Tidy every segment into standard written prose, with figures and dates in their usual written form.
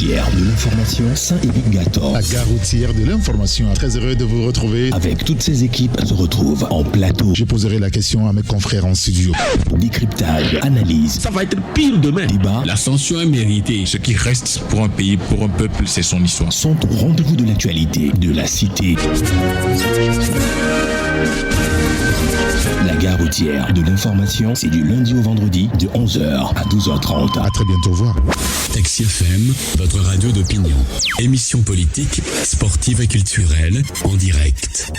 routière de l'information Saint-Émile-Gator. La gare routière de l'information. Très heureux de vous retrouver. Avec toutes ses équipes, se retrouve en plateau. Je poserai la question à mes confrères en studio. Décryptage, analyse. Ça va être pire demain. Débat. L'ascension est méritée. Ce qui reste pour un pays, pour un peuple, c'est son histoire. Sont au rendez-vous de l'actualité, de la cité. La gare routière de l'information, c'est du lundi au vendredi de 11h à 12h30. À très bientôt, au revoir. Taxi FM, votre radio d'opinion. Émission politique, sportive et culturelle, en direct.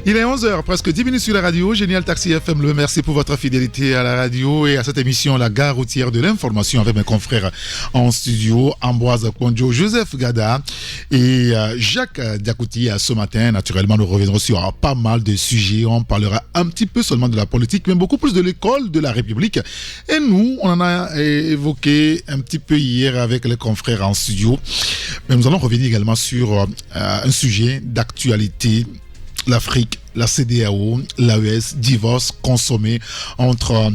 Il est 11h, presque 10 minutes sur la radio. Génial Taxi FM, le merci pour votre fidélité à la radio et à cette émission, la gare routière de l'information, avec mes confrères en studio, Ambroise Kondjo, Joseph Gada et Jacques Diakouti. Ce matin, naturellement, nous reviendrons sur pas mal de sujets. On parlera un petit peu seulement de la politique, mais beaucoup plus de l'école de la République. Et nous, on en a évoqué un petit peu hier avec les confrères en studio. Mais nous allons revenir également sur un sujet d'actualité. L'Afrique, la CEDEAO, l'AES, divorce consommé entre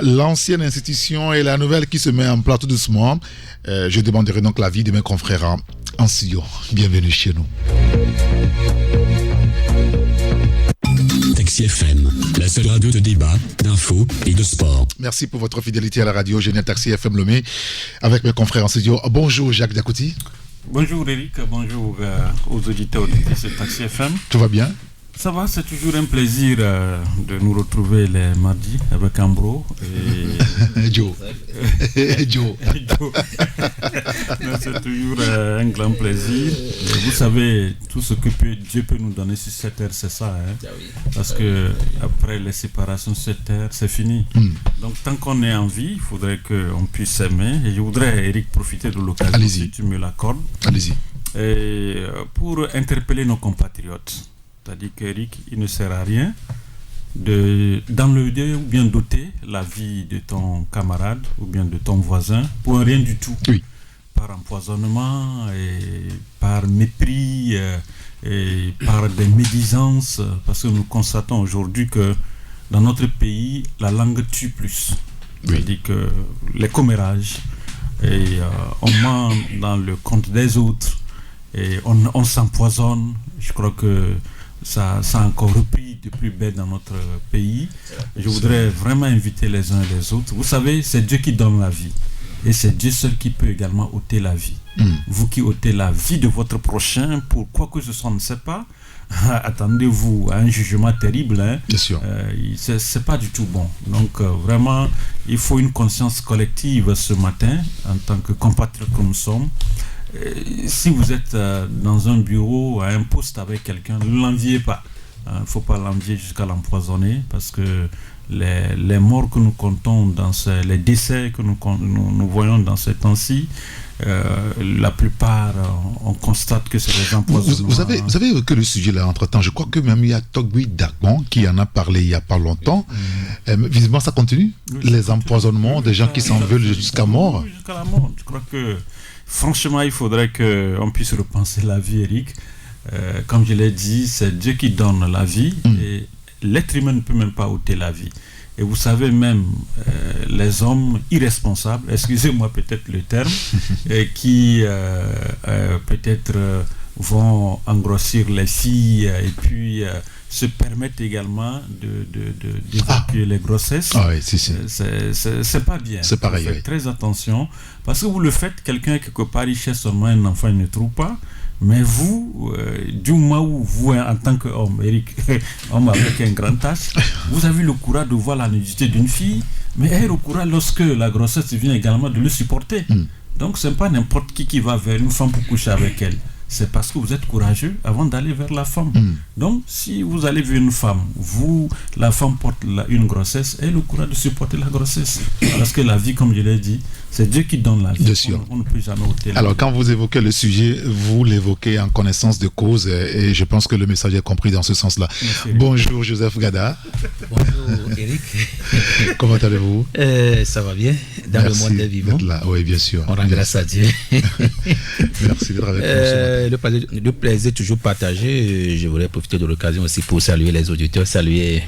l'ancienne institution et la nouvelle qui se met en place tout doucement. Je demanderai donc l'avis de mes confrères en studio. Bienvenue chez nous. Taxi FM, la seule radio de débat, d'infos et de sport. Merci pour votre fidélité à la radio. Génial Taxi FM Lomé avec mes confrères en studio. Bonjour Jacques Diakouti. Bonjour Eric, bonjour aux auditeurs de ce Taxi FM. Tout va bien? Ça va, c'est toujours un plaisir de nous retrouver les mardis avec Ambro et Joe. Joe. C'est toujours un grand plaisir. Vous savez, tout ce que Dieu peut nous donner sur cette terre, c'est ça. Parce que après les séparations sur cette terre, c'est fini. Donc tant qu'on est en vie, il faudrait qu'on puisse s'aimer. Et je voudrais, Eric, profiter de l'occasion, si tu me l'accordes. Allez-y. Et pour interpeller nos compatriotes. C'est-à-dire qu'Eric, il ne sert à rien d'enlever ou bien d'ôter la vie de ton camarade ou bien de ton voisin pour rien du tout. Oui. Par empoisonnement et par mépris et par des médisances. Parce que nous constatons aujourd'hui que dans notre pays, la langue tue plus. Oui. C'est-à-dire que les commérages, et on ment dans le compte des autres et on s'empoisonne. Je crois que ça a encore repris de plus belle dans notre pays. Je voudrais vraiment inviter les uns et les autres. Vous savez, c'est Dieu qui donne la vie. Et c'est Dieu seul qui peut également ôter la vie. Vous qui ôtez la vie de votre prochain, pour quoi que ce soit, on ne sait pas, attendez-vous à un jugement terrible. Hein. Bien sûr. C'est pas du tout bon. Donc vraiment, il faut une conscience collective ce matin, en tant que compatriotes que nous sommes. Si vous êtes dans un bureau, à un poste avec quelqu'un, ne l'enviez pas. Il ne faut pas l'envier jusqu'à l'empoisonner, parce que les morts que nous comptons, les décès que nous voyons dans ces temps-ci, la plupart, on constate que c'est des empoisonnements. Vous avez évoqué le sujet là entre-temps. Je crois que même il y a Togui Dagban qui en a parlé il n'y a pas longtemps. Visiblement, ça continue. Les empoisonnements, des gens qui s'en veulent jusqu'à mort. Oui, jusqu'à la mort. Je crois que, franchement, il faudrait qu'on puisse repenser la vie, Eric. Comme je l'ai dit, c'est Dieu qui donne la vie et l'être humain ne peut même pas ôter la vie. Et vous savez même, les hommes irresponsables, excusez-moi peut-être le terme, qui peut-être vont engrossir les filles et puis se permettent également d'évacuer les grossesses. Ah oui, si. C'est pas bien. C'est pareil. Faites très attention, parce que vous le faites, quelqu'un quelque part il cherche seulement un enfant, il ne trouve pas. Mais vous, du moment où vous, en tant qu'homme, Eric, homme avec un grand H, vous avez le courage de voir la nudité d'une fille, mais elle a le courage lorsque la grossesse vient également de le supporter. Donc ce n'est pas n'importe qui va vers une femme pour coucher avec elle. C'est parce que vous êtes courageux avant d'aller vers la femme. Donc, si vous allez vers une femme, la femme porte une grossesse, elle a le courage de supporter la grossesse. Parce que la vie, comme je l'ai dit, c'est Dieu qui donne la vie. Bien sûr. On ne peut jamais ôter la Alors, vie. quand vous évoquez le sujet, vous l'évoquez en connaissance de cause et je pense que le message est compris dans ce sens-là. Merci. Bonjour, Joseph Gada. Bonjour, Eric. Comment allez-vous? Ça va bien, dans Merci le monde des vivants. d'être là. Oui, bien sûr. On rend grâce à Dieu. Merci d'être avec nous. Le plaisir toujours partagé. Je voudrais profiter de l'occasion aussi pour saluer les auditeurs, saluer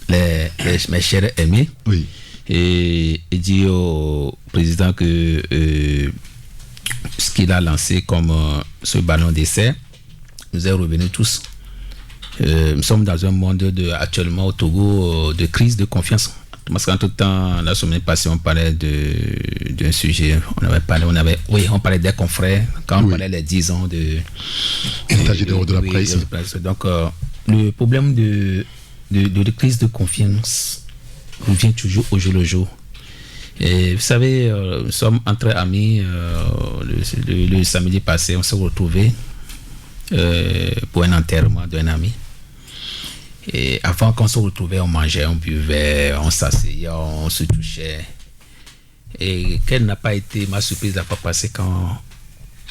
mes chers amis. Oui. Et dire au président que ce qu'il a lancé comme ce ballon d'essai nous est revenu tous. Nous sommes dans un monde actuellement au Togo de crise de confiance. Parce qu'en tout temps, la semaine passée, on parlait d'un sujet. On parlait des confrères quand on parlait des 10 ans de l'état général de la presse. Donc, le problème de crise de confiance revient toujours au jour le jour. Et vous savez, nous sommes entre amis. Le samedi passé, on s'est retrouvés pour un enterrement d'un ami. Et avant qu'on se retrouvait, on mangeait, on buvait, on s'asseyait, on se touchait. Et quelle n'a pas été ma surprise la fois passée quand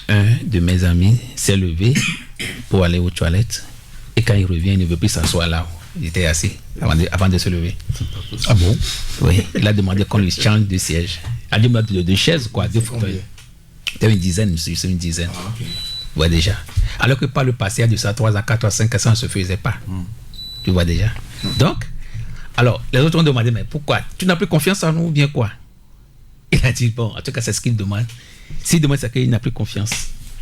un de mes amis s'est levé pour aller aux toilettes. Et quand il revient, il ne veut plus s'asseoir là où il était assis avant de se lever. Ah bon? Oui, il a demandé qu'on lui change de siège. Il a demandé de chaises, quoi, deux fauteuils. C'était une dizaine, c'est une dizaine. Ah, okay. Ouais, déjà. Alors que par le passé, il y a de ça 3 à 4 à 5 à ça ne se faisait pas. Tu vois déjà. Donc, alors, les autres ont demandé, mais pourquoi? Tu n'as plus confiance en nous ou bien quoi? Il a dit, bon, en tout cas, c'est ce qu'il demande. S'il demande, c'est qu'il n'a plus confiance.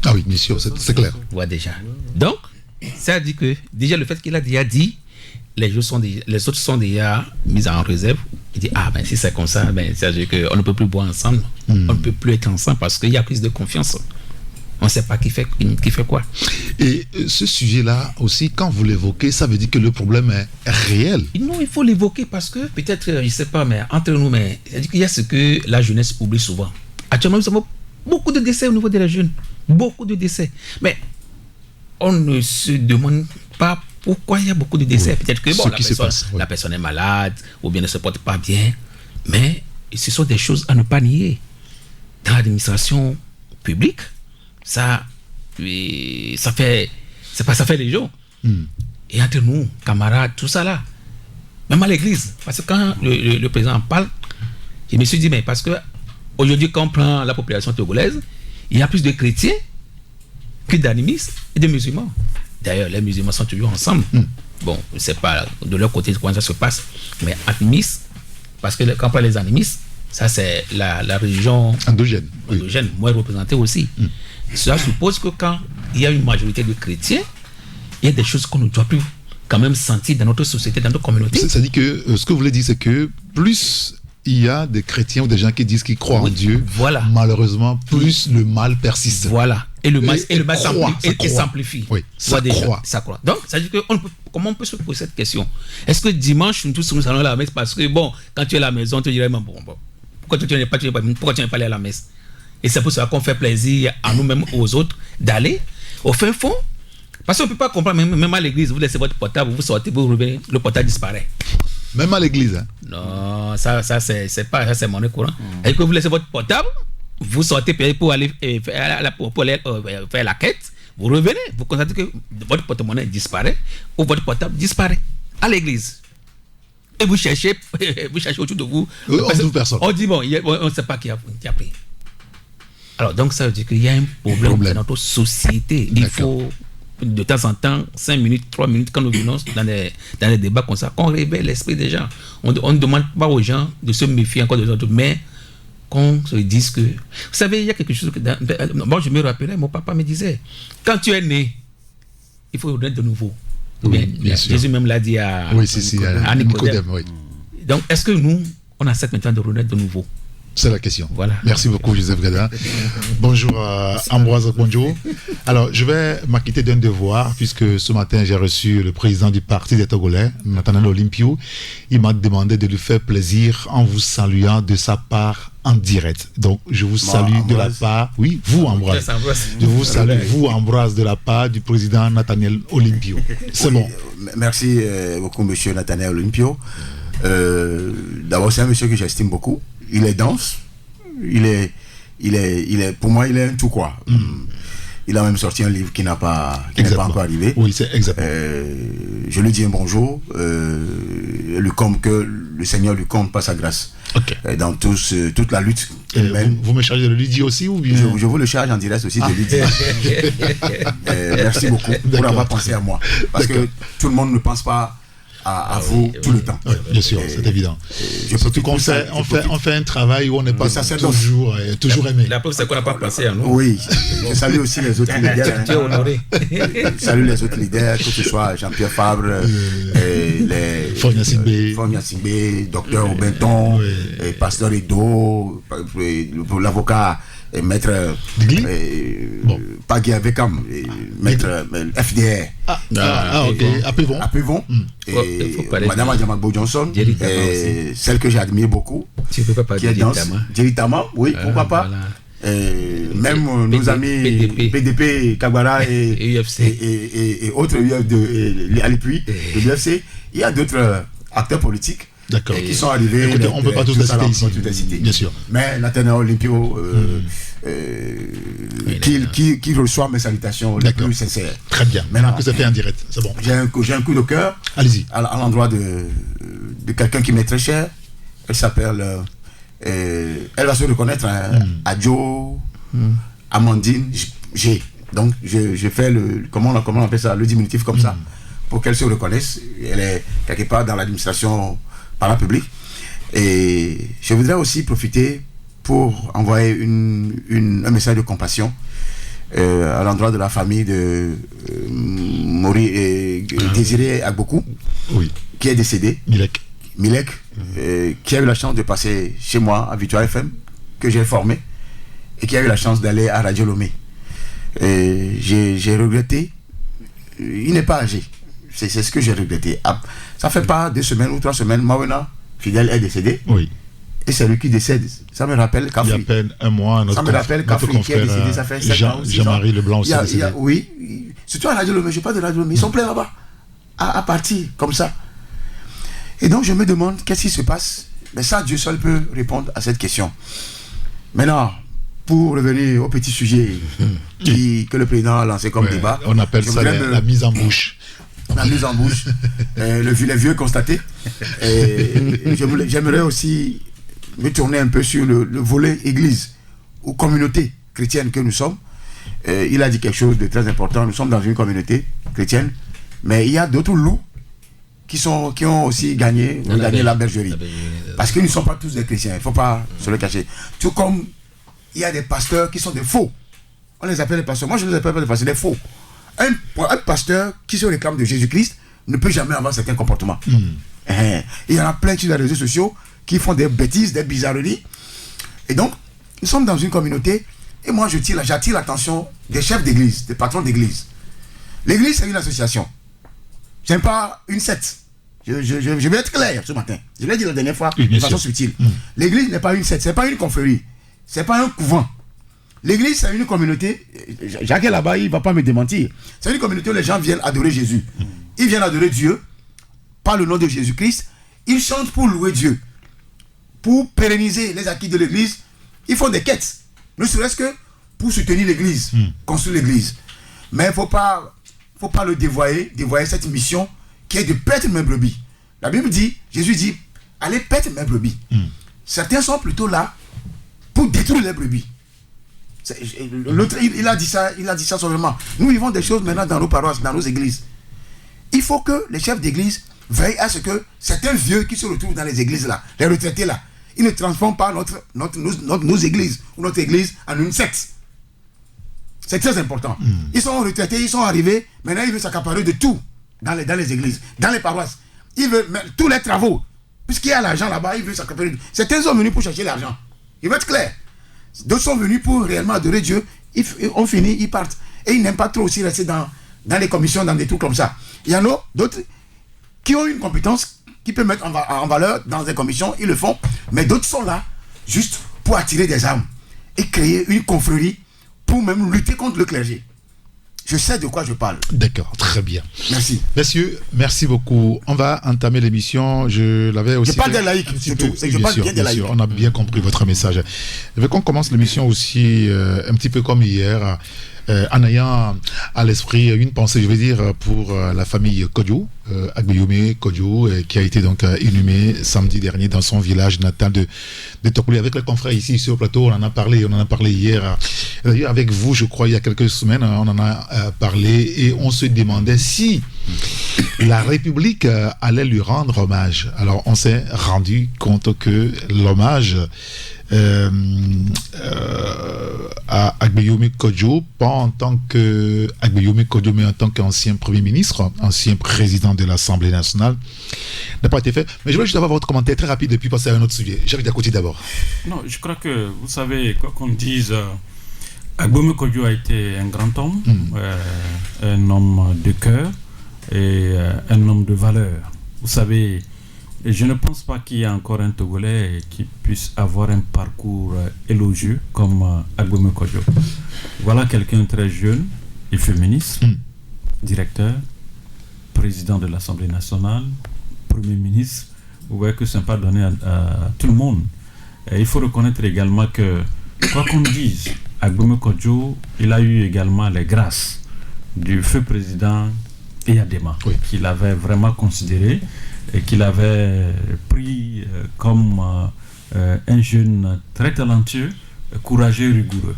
Ah oui, bien sûr, c'est clair. Tu vois déjà. Donc, ça dit que, déjà, le fait qu'il a déjà dit, les autres sont déjà mis en réserve. Il dit, ah ben si c'est comme ça, ben, ça veut dire qu'on ne peut plus boire ensemble, on ne peut plus être ensemble parce qu'il y a plus de confiance. On ne sait pas qui fait quoi. Et ce sujet-là aussi, quand vous l'évoquez, ça veut dire que le problème est réel. Non, il faut l'évoquer parce que peut-être, je ne sais pas, mais entre nous, mais c'est-à-dire qu'il y a ce que la jeunesse oublie souvent. Actuellement, nous avons beaucoup de décès au niveau des jeunes. Beaucoup de décès. Mais on ne se demande pas pourquoi il y a beaucoup de décès. Oui. Peut-être que bon, la personne est malade ou bien ne se porte pas bien. Mais ce sont des choses à ne pas nier. Dans l'administration publique, ça fait les gens. Et entre nous, camarades, tout ça là. Même à l'église. Parce que quand le président en parle, je me suis dit, mais parce que aujourd'hui, quand on prend la population togolaise, il y a plus de chrétiens que d'animistes et de musulmans. D'ailleurs, les musulmans sont toujours ensemble. Bon, je ne sais pas de leur côté comment ça se passe, mais animistes, parce que quand on parle des animistes, ça c'est la religion endogène, moins représentée aussi. Cela suppose que quand il y a une majorité de chrétiens, il y a des choses qu'on ne doit plus quand même sentir dans notre société, dans notre communauté. C'est-à-dire que ce que vous voulez dire, c'est que plus il y a des chrétiens ou des gens qui disent qu'ils croient en Dieu. Voilà. Malheureusement, plus le mal persiste. Voilà. Et le mal s'amplifie. Oui, ça croît. Ça croît. Donc, ça veut dire que comment on peut se poser cette question? Est-ce que dimanche, nous tous nous allons à la messe parce que, bon, quand tu es à la maison, tu dirais, bon, pourquoi tu n'es pas allé à la messe? Et c'est pour ça qu'on fait plaisir à nous-mêmes, aux autres, d'aller au fin fond. Parce qu'on ne peut pas comprendre, même à l'église, vous laissez votre portable, vous sortez, vous revenez, le portable disparaît. Même à l'église. Hein? Non, ça c'est monnaie courante. Et que vous laissez votre portable, vous sortez pour aller faire la quête, vous revenez, vous constatez que votre porte-monnaie disparaît ou votre portable disparaît à l'église. Et vous cherchez autour de vous. On trouve personne. On dit, bon, on ne sait pas qui a pris. Alors, donc, ça veut dire qu'il y a un problème dans notre société. Il faut, de temps en temps, 5 minutes, 3 minutes, quand nous venons dans les débats comme ça, qu'on réveille l'esprit des gens. On ne demande pas aux gens de se méfier encore des autres, mais qu'on se dise que... Vous savez, il y a quelque chose que... Moi, je me rappelais, mon papa me disait, quand tu es né, il faut renaître de nouveau. Oui, bien sûr. Jésus même l'a dit à Nicodème. Oui. Donc, est-ce que nous, on accepte maintenant de renaître de nouveau? C'est la question. Voilà. Merci beaucoup, Joseph Gada. Bonjour, Ambroise Okpondjo. Alors, je vais m'acquitter d'un devoir, puisque ce matin, j'ai reçu le président du Parti des Togolais, Nathaniel Olympio. Il m'a demandé de lui faire plaisir en vous saluant de sa part en direct. Donc, je vous salue de la part... Oui, vous, Ambroise. Je vous salue, vous, Ambroise, de la part du président Nathaniel Olympio. C'est bon. Merci beaucoup, monsieur Nathaniel Olympio. D'abord, c'est un monsieur que j'estime beaucoup. Il est dense, pour moi, il est un tout quoi. Il a même sorti un livre qui n'est pas encore arrivé. Oui, c'est exactement. Je lui dis un bonjour, que le Seigneur lui compte par sa grâce. Okay. Dans toute la lutte qu'il mène. Vous me chargez de lui dire aussi ou bien... je vous le charge en direct aussi de lui dire. Merci beaucoup pour avoir pensé à moi. Parce que tout le monde ne pense pas à vous tout le temps. Oui, bien sûr, c'est évident. Surtout qu'on fait un travail où on n'est pas toujours aimé. La preuve, c'est qu'on n'a pas pensé à nous. Oui, je salue aussi les autres leaders. Tu es honoré. Je salue les autres leaders, que ce soit Jean-Pierre Fabre, Fogna Singbe, Docteur Aubenton, Pasteur Edo, l'avocat et maître Pagui Avekam, maître FDR. Ok, Apévon. Et Madame Adjamagbo Johnson, celle que j'admire beaucoup, tu peux pas qui est dans Djeritama, oui, pourquoi pas. Même nos amis PDP, Kagwara et autres à l'UFC, de l'UFC, il y a d'autres acteurs politiques qui sont arrivés. Écoutez, on ne peut pas tous les citer. Bien sûr. Mais Nathaniel Olympio, qui reçoit mes salutations les plus sincères. Très bien. Maintenant que c'est fait en direct, c'est bon. J'ai un coup de cœur. Allez-y. À l'endroit de quelqu'un qui m'est très cher. Elle s'appelle. Elle va se reconnaître, Adjo Amandine G. Donc, je fais comment on appelle ça, le diminutif comme ça, pour qu'elle se reconnaisse. Elle est quelque part dans l'administration parapublique. Et je voudrais aussi profiter pour envoyer un message de compassion à l'endroit de la famille de Désiré Agbokou, qui est décédé. Milek, qui a eu la chance de passer chez moi à Victoire FM, que j'ai formé, et qui a eu la chance d'aller à Radio Lomé. J'ai regretté, il n'est pas âgé, c'est ce que j'ai regretté. Ça fait pas 2 semaines ou 3 semaines, Mawena Fidèle est décédé. Oui. Et c'est lui qui décède. Ça me rappelle Kafri. Il y a à peine un mois, notre Kafri qui est décédé, ça fait 7 ans. Jean-Marie Leblanc aussi décédé. Oui, surtout à Radio Lomé, je parle de Radio Lomé, ils sont pleins là-bas, à partir comme ça. Et donc je me demande qu'est-ce qui se passe. Mais ça, Dieu seul peut répondre à cette question. Maintenant, pour revenir au petit sujet que le président a lancé comme débat. On appelle ça la mise en bouche. La mise en bouche, les vieux constatés. J'aimerais aussi me tourner un peu sur le volet église ou communauté chrétienne que nous sommes. Il a dit quelque chose de très important. Nous sommes dans une communauté chrétienne, mais il y a d'autres loups qui ont aussi gagné la bergerie. Parce que nous ne sommes pas tous des chrétiens, il ne faut pas se le cacher. Tout comme il y a des pasteurs qui sont des faux. On les appelle des pasteurs. Moi, je ne les appelle pas des pasteurs, des faux. Un pasteur qui se réclame de Jésus-Christ ne peut jamais avoir certains comportements. Il y en a plein sur les réseaux sociaux qui font des bêtises, des bizarreries. Et donc, nous sommes dans une communauté, et moi j'attire l'attention des chefs d'église, des patrons d'église. L'église, c'est une association. Ce n'est pas une secte. Je vais être clair ce matin. Je l'ai dit la dernière fois de façon subtile. L'église n'est pas une secte, ce n'est pas une confrérie, ce n'est pas un couvent. L'église, c'est une communauté. Jacques est là-bas, il ne va pas me démentir. C'est une communauté où les gens viennent adorer Jésus. Ils viennent adorer Dieu par le nom de Jésus-Christ. Ils chantent pour louer Dieu. Pour pérenniser les acquis de l'église, ils font des quêtes. Ne serait-ce que pour soutenir l'église, construire l'église. Mais il ne faut pas le dévoyer cette mission qui est de paître mes brebis. La Bible dit, Jésus dit, allez paître mes brebis. Certains sont plutôt là pour détruire les brebis. L'autre, il a dit ça seulement. Nous vivons des choses maintenant dans nos paroisses, dans nos églises. Il faut que les chefs d'église veillent à ce que certains vieux qui se retrouvent dans les églises là, les retraités là, ils ne transforment pas nos églises ou notre église en une secte. C'est très important. Ils sont retraités, ils sont arrivés, maintenant ils veulent s'accaparer de tout dans les églises, dans les paroisses. Ils veulent tous les travaux. Puisqu'il y a l'argent là-bas, ils veulent s'accaparer de tout. Certains sont venus pour chercher l'argent. Il va être clair. D'autres sont venus pour réellement adorer Dieu. On finit, ils partent. Et ils n'aiment pas trop aussi rester dans les commissions, dans des trucs comme ça. Il y en a d'autres qui ont une compétence qui peut mettre en valeur dans des commissions, ils le font. Mais d'autres sont là juste pour attirer des âmes et créer une confrérie pour même lutter contre le clergé. Je sais de quoi je parle. D'accord, très bien. Merci. Messieurs, merci beaucoup. On va entamer l'émission. Je l'avais aussi. Je parle des laïcs, surtout. C'est que je parle bien des laïcs. On a bien compris votre message. Je veux qu'on commence l'émission aussi un petit peu comme hier, en ayant à l'esprit une pensée, je veux dire, pour la famille Kodjo, Agbeyome Kodjo, qui a été donc inhumé samedi dernier dans son village natal de Tokouli. Avec les confrères ici sur le plateau, on en a parlé hier. D'ailleurs, avec vous, je crois, il y a quelques semaines, on en a parlé et on se demandait si la République allait lui rendre hommage. Alors, on s'est rendu compte que l'hommage à Agbeyome Kodjo, pas en tant que Agbeyome Kodjo, mais en tant qu'ancien Premier ministre, ancien président de l'Assemblée nationale, n'a pas été fait. Mais je voulais juste avoir votre commentaire très rapide et puis passer à un autre sujet. J'arrive d'à côté d'abord. Non, je crois que, vous savez, quoi qu'on dise, Agbeyome Kodjo a été un grand homme, un homme de cœur et un homme de valeur. Vous savez, je ne pense pas qu'il y ait encore un Togolais qui puisse avoir un parcours élogieux comme Agbeyome Kodjo. Voilà quelqu'un très jeune et féministe, directeur, président de l'Assemblée nationale, Premier ministre. Vous voyez que ce n'est pas donné à tout le monde. Et il faut reconnaître également que, quoi qu'on dise, Agbeyome Kodjo, il a eu également les grâces du feu président Eyadema, qu'il avait vraiment considéré et qu'il avait pris comme un jeune très talentueux, courageux et rigoureux.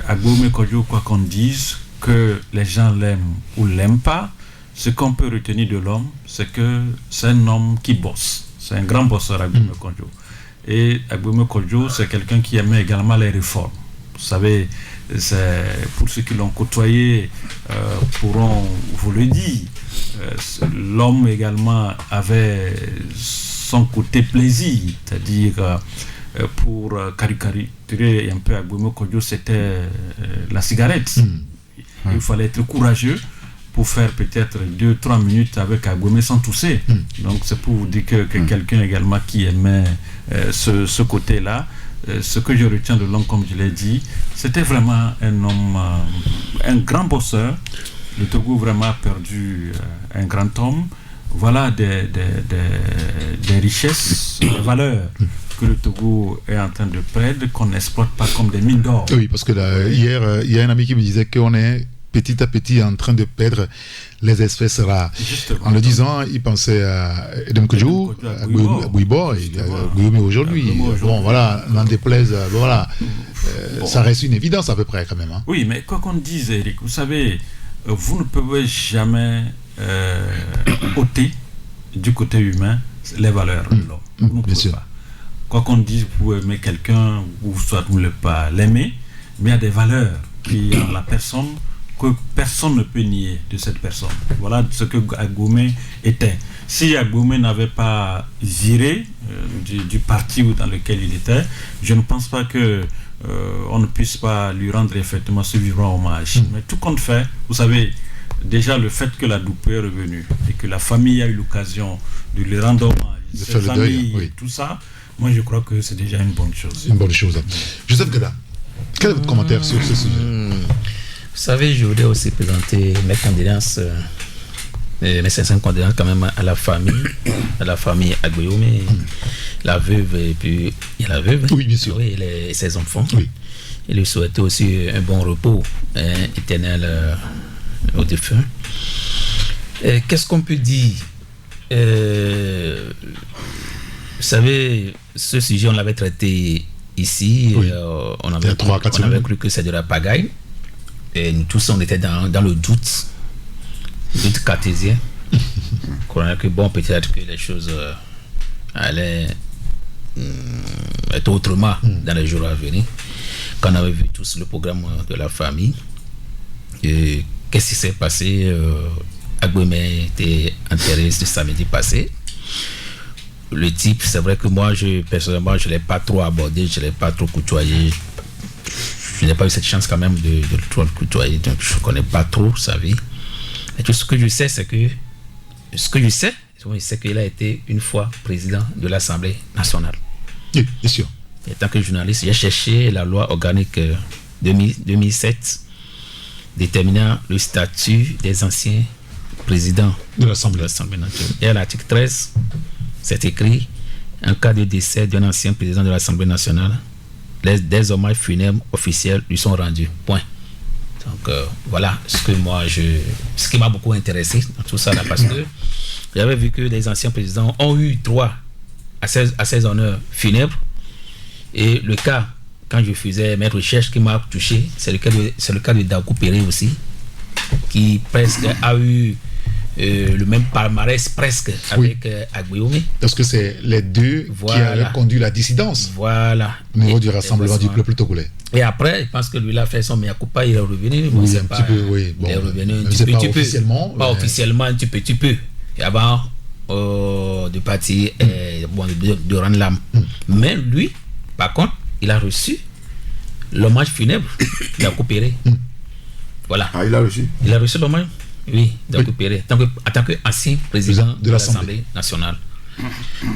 Agbeyome Kodjo, quoi qu'on dise, que les gens l'aiment ou l'aiment pas, ce qu'on peut retenir de l'homme, c'est que c'est un homme qui bosse. C'est un grand bosseur, Agbeyome Kodjo. Et Agbeyome Kodjo, c'est quelqu'un qui aimait également les réformes. Vous savez, c'est, pour ceux qui l'ont côtoyé, pourront vous le dire. L'homme également avait son côté plaisir, c'est-à-dire pour caricaturer un peu Agbeyome Kodjo, c'était la cigarette. Il fallait être courageux pour faire peut-être 2-3 minutes avec Agbeyome sans tousser. Donc c'est pour vous dire que quelqu'un également qui aimait ce côté-là. Ce que je retiens de l'homme, comme je l'ai dit, c'était vraiment un homme, un grand bosseur. Le Togo vraiment a perdu un grand homme. Voilà des richesses, des valeurs que le Togo est en train de perdre, qu'on n'exploite pas comme des mines d'or. Oui, parce que là, hier, il y a un ami qui me disait qu'on est petit à petit en train de perdre les espèces rares. En le disant, il pensait à Edem Kodjo, à Bouibo et à Agbeyome aujourd'hui. Bon, voilà, n'en déplaise, voilà. Ça reste une évidence à peu près quand même. Hein. Oui, mais quoi qu'on dise, Eric, vous savez, vous ne pouvez jamais ôter du côté humain les valeurs de l'homme. Vous ne pouvez pas. Quoi qu'on dise, vous pouvez aimer quelqu'un, ou soit vous ne pouvez pas l'aimer, mais il y a des valeurs qui ont la personne que personne ne peut nier de cette personne. Voilà ce que Agbeyome était. Si Agbeyome n'avait pas viré du parti dans lequel il était, je ne pense pas que on ne puisse pas lui rendre effectivement ce vivant hommage. Mais tout compte fait, vous savez, déjà le fait que la Doupé est revenue et que la famille a eu l'occasion de lui rendre hommage, de faire le deuil, oui. tout ça, moi je crois que c'est déjà une bonne chose. Une bonne chose. Joseph Gada, quel est votre commentaire sur ce sujet? Vous savez, je voudrais aussi présenter mes condoléances, mes sincères condoléances quand même à la famille Agbeoumé, la veuve, et puis il y a la veuve, oui, bien sûr, oui, et ses enfants. Oui. Et lui souhaiter aussi un bon repos éternel aux défunts. Qu'est-ce qu'on peut dire? Vous savez, ce sujet, on l'avait traité ici. Oui. On avait cru que c'est de la pagaille. Et nous tous, on était dans le doute cartésien. Qu'on a que bon, peut-être que les choses allaient être autrement dans les jours à venir. Quand on avait vu tous le programme de la famille. Et qu'est-ce qui s'est passé? Agbeoumé était enterré ce samedi passé. Le type, c'est vrai que moi, personnellement, je ne l'ai pas trop abordé, je ne l'ai pas trop côtoyé. Je n'ai pas eu cette chance quand même de trop le côtoyer, donc je ne connais pas trop sa vie. Et tout ce que je sais, c'est qu'il a été une fois président de l'Assemblée nationale. Oui, bien sûr. Et tant que journaliste, j'ai cherché la loi organique 2007 déterminant le statut des anciens présidents de l'Assemblée nationale. Et à l'article 13, c'est écrit: en cas de décès d'un ancien président de l'Assemblée nationale, des hommages funèbres officiels lui sont rendus. Point. Donc voilà ce qui m'a beaucoup intéressé dans tout ça là, parce que j'avais vu que les anciens présidents ont eu droit à ces honneurs funèbres. Et le cas, quand je faisais mes recherches, qui m'a touché, c'est le cas de Daoukou Péré aussi, qui presque a eu le même palmarès presque avec Agbeoumé. Parce que c'est les deux qui avaient conduit la dissidence. Voilà. Au niveau du rassemblement du peuple togolais. Et après, je pense que lui, il a fait son mea culpa, il est revenu. Oui, un petit peu, oui. Il est revenu un petit peu. Pas officiellement. Pas officiellement, tu peux. Et avant de partir, de rendre l'âme. Mais lui, par contre, il a reçu l'hommage funèbre d'Daoukou Péré. Voilà. Ah, il a reçu? Il a reçu l'hommage. Oui, Daoukou Péré, en tant qu'ancien président de l'Assemblée nationale.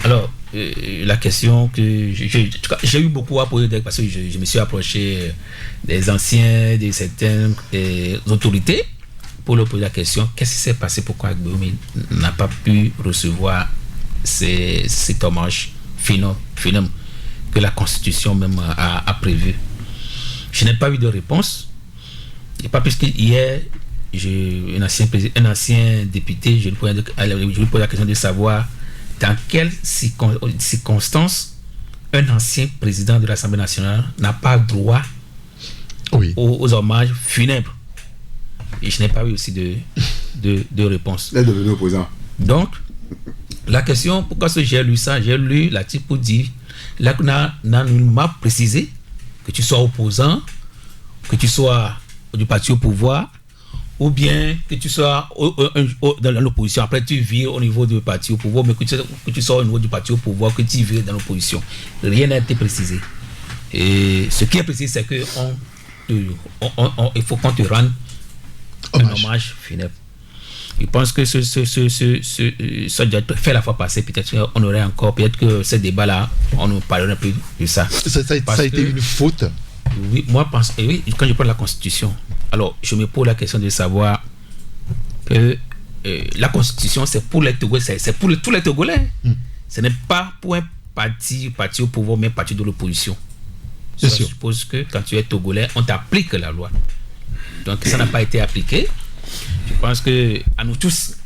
Alors, la question que j'ai eu beaucoup à poser, parce que je me suis approché des anciens, de certaines autorités, pour leur poser la question: qu'est-ce qui s'est passé? Pourquoi Agbeoumé n'a pas pu recevoir cet hommage funèbre que la Constitution même a prévu? Je n'ai pas eu de réponse. Et pas plus qu'hier, un ancien député, je lui pose la question de savoir dans quelles circonstances un ancien président de l'Assemblée nationale n'a pas droit aux hommages funèbres. Et je n'ai pas eu aussi de réponse. Il est devenu opposant. Donc, la question, pourquoi j'ai lu ça? J'ai lu l'article pour dire, là qu'on a nullement précisé que tu sois opposant, que tu sois du parti au pouvoir, ou bien que tu sois dans l'opposition. Après, tu vis au niveau du parti au pouvoir, mais que tu sois au niveau du parti au pouvoir, que tu vis dans l'opposition. Rien n'a été précisé. Et ce qui est précisé, c'est que il faut qu'on te rende un hommage funèbre. Je pense que ça doit être fait la fois passée. Peut-être qu'on aurait encore, peut-être que ce débat-là, on nous parlerait plus de ça. Ça a été une faute. Oui, moi, quand je prends la Constitution, alors je me pose la question de savoir que la Constitution, c'est pour les Togolais, c'est pour tous les Togolais. Ce n'est pas pour un parti au pouvoir, mais un parti de l'opposition. Je suppose que quand tu es Togolais, on t'applique la loi. Donc ça n'a pas été appliqué. Je pense que à nous tous,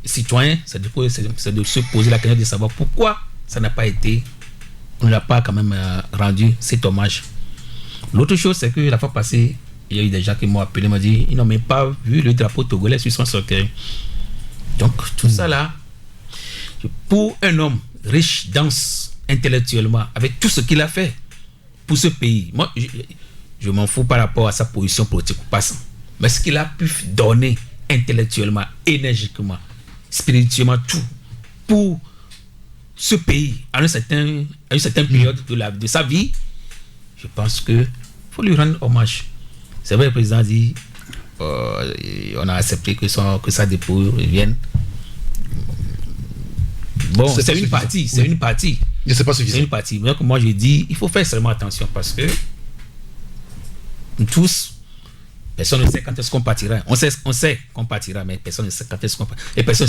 citoyens, c'est de se poser la question de savoir pourquoi ça n'a pas été, on n'a pas quand même rendu cet hommage. L'autre chose, c'est que la fois passée, il y a eu des gens qui m'ont appelé, m'ont dit ils n'ont même pas vu le drapeau togolais sur son cercueil. Donc tout ça là, pour un homme riche, dense, intellectuellement, avec tout ce qu'il a fait pour ce pays, moi je m'en fous par rapport à sa position politique ou pas. Mais ce qu'il a pu donner intellectuellement, énergiquement, spirituellement, tout, pour ce pays à une certaine période de sa vie, je pense que faut lui rendre hommage. C'est vrai, le président dit on a accepté que sa dépôt revienne. Bon, c'est une partie. Mais c'est pas suffisant. C'est une partie. Donc moi je dis, il faut faire extrêmement attention parce que nous tous, personne ne sait quand est-ce qu'on partira. On sait qu'on partira, mais personne ne sait quand est-ce qu'on partira. Et personne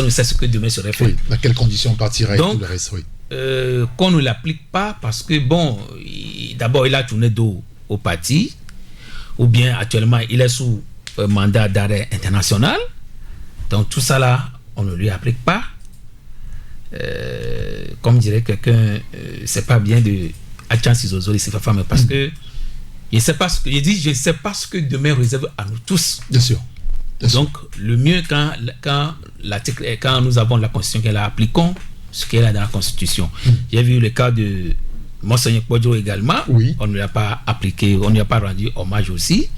ne sait ce que demain serait fait. Oui, dans quelles conditions on partira. Donc, et tout le reste, oui. Qu'on ne l'applique pas parce que, bon, d'abord, il a tourné dos au parti, ou bien actuellement, il est sous mandat d'arrêt international. Donc, tout ça là, on ne lui applique pas. Comme dirait quelqu'un, c'est pas bien de mais parce que je ne sais pas ce que demain réserve à nous tous. Bien sûr. Donc, le mieux quand nous avons la Constitution, qu'elle la appliquons ce qu'elle a dans la Constitution. J'ai vu le cas de Monseigneur Kwadjo également. Oui. On ne l'a pas appliqué, on ne lui a pas rendu hommage aussi.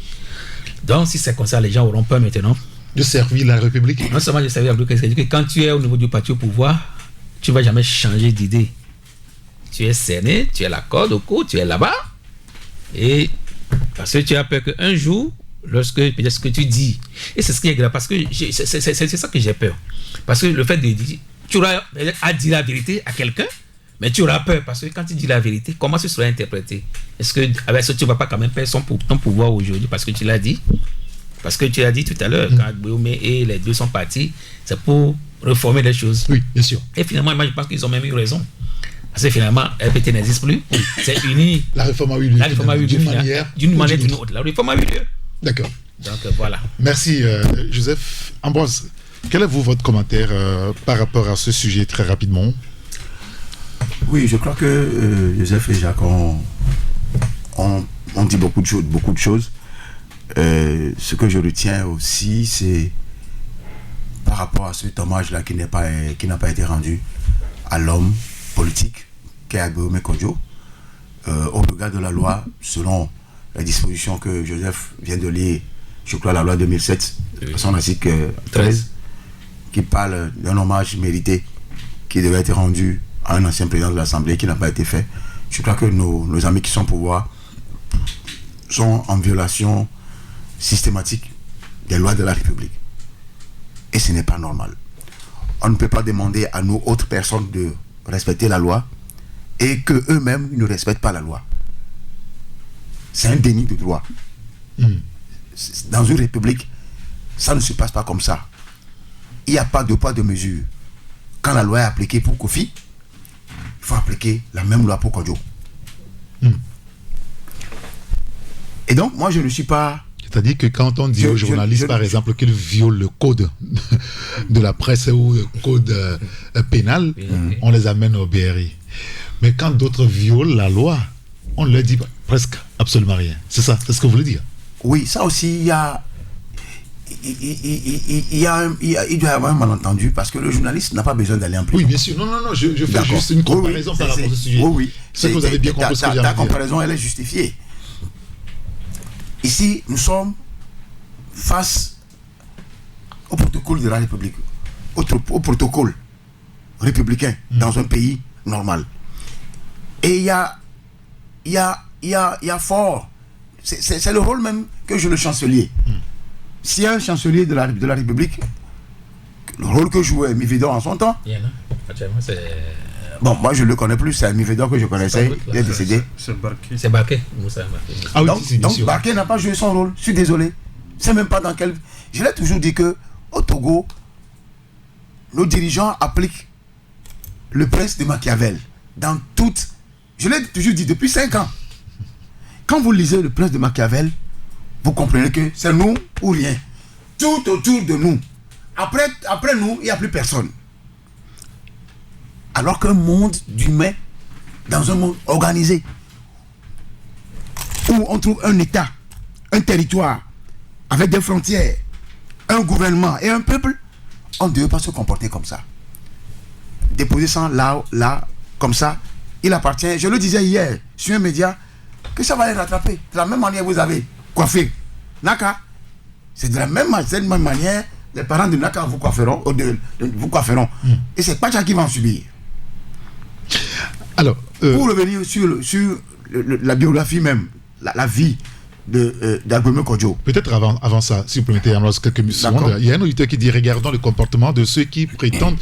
Donc, si c'est comme ça, les gens auront peur maintenant de servir la République. Non seulement de servir la République, c'est-à-dire que quand tu es au niveau du parti au pouvoir, tu ne vas jamais changer d'idée. Tu es cerné, tu es la corde au cou, tu es là-bas. Et parce que tu as peur qu'un jour, lorsque peut-être ce que tu dis, et c'est ce qui est grave, parce que c'est ça que j'ai peur. Parce que le fait de dire, tu auras à dire la vérité à quelqu'un, mais tu auras peur, parce que quand tu dis la vérité, comment ce sera interprété? Est-ce que avec ça, tu ne vas pas quand même perdre ton pouvoir aujourd'hui, parce que tu l'as dit? Parce que tu l'as dit tout à l'heure, quand Guillaume et les deux sont partis, c'est pour reformer les choses. Oui, bien sûr. Et finalement, moi, je pense qu'ils ont même eu raison. Parce que finalement, RPT n'existe plus. C'est uni. La réforme a eu lieu. D'une manière ou d'une autre. La réforme a eu lieu. D'accord. Donc voilà. Merci, Joseph. Ambroise, quel est votre commentaire par rapport à ce sujet très rapidement? Oui, je crois que Joseph et Jacques ont dit beaucoup de choses. Ce que je retiens aussi, c'est par rapport à cet hommage-là qui n'a pas été rendu à l'homme politique qu'est Guillaume Kwadjo, au regard de la loi, selon la disposition que Joseph vient de lire, je crois la loi 2007, son article 13, qui parle d'un hommage mérité qui devait être rendu à un ancien président de l'Assemblée qui n'a pas été fait. Je crois que nos amis qui sont au pouvoir sont en violation systématique des lois de la République. Et ce n'est pas normal. On ne peut pas demander à nous autres personnes de respecter la loi et qu'eux-mêmes ne respectent pas la loi. C'est un déni de droit. Dans une république, ça ne se passe pas comme ça. Il n'y a pas de poids de mesure. Quand la loi est appliquée pour Kofi, il faut appliquer la même loi pour Kwadjo. Et donc, moi, je ne suis pas... C'est-à-dire que quand on dit aux journalistes, par exemple, qu'ils violent le code de la presse ou le code pénal, on les amène au BRI. Mais quand d'autres violent la loi, on ne leur dit presque absolument rien. C'est ça, c'est ce que vous voulez dire? Oui, ça aussi, il doit y avoir un malentendu parce que le journaliste n'a pas besoin d'aller en prison. Oui, bien sûr. Non, je fais juste une comparaison par rapport à ce sujet. Oui. C'est que vous avez bien compris ce que j'ai dit. Ta comparaison, elle est justifiée. Ici, nous sommes face au protocole de la République, au protocole républicain dans un pays normal. Et il y a fort, c'est le rôle même que joue le chancelier. S'il y a un chancelier de la République, le rôle que jouait Mividor en son temps, bon, moi je ne le connais plus, c'est Mividor que je connaissais, il est décédé. C'est Barquet. Ah oui, donc Barquet n'a pas joué son rôle, je suis désolé. C'est même pas dans quel... Je l'ai toujours dit que au Togo, nos dirigeants appliquent le prince de Machiavel dans toute... Je l'ai toujours dit depuis 5 ans. Quand vous lisez le prince de Machiavel, vous comprenez que c'est nous ou rien. Tout autour de nous. Après nous, il n'y a plus personne. Alors qu'un monde d'humains, dans un monde organisé, où on trouve un État, un territoire, avec des frontières, un gouvernement et un peuple, on ne devait pas se comporter comme ça. Déposer ça là, comme ça, il appartient, je le disais hier, sur un média, que ça va les rattraper. De la même manière vous avez coiffé Naka, c'est de la même manière, les parents de Naka vous coifferont. Et c'est pas ça qui va en subir. Alors, pour revenir sur la biographie même, la vie d'Agbemé Kodjo. Peut-être avant ça, si vous permettez, quelques secondes, il y a un auditeur qui dit: regardons le comportement de ceux qui prétendent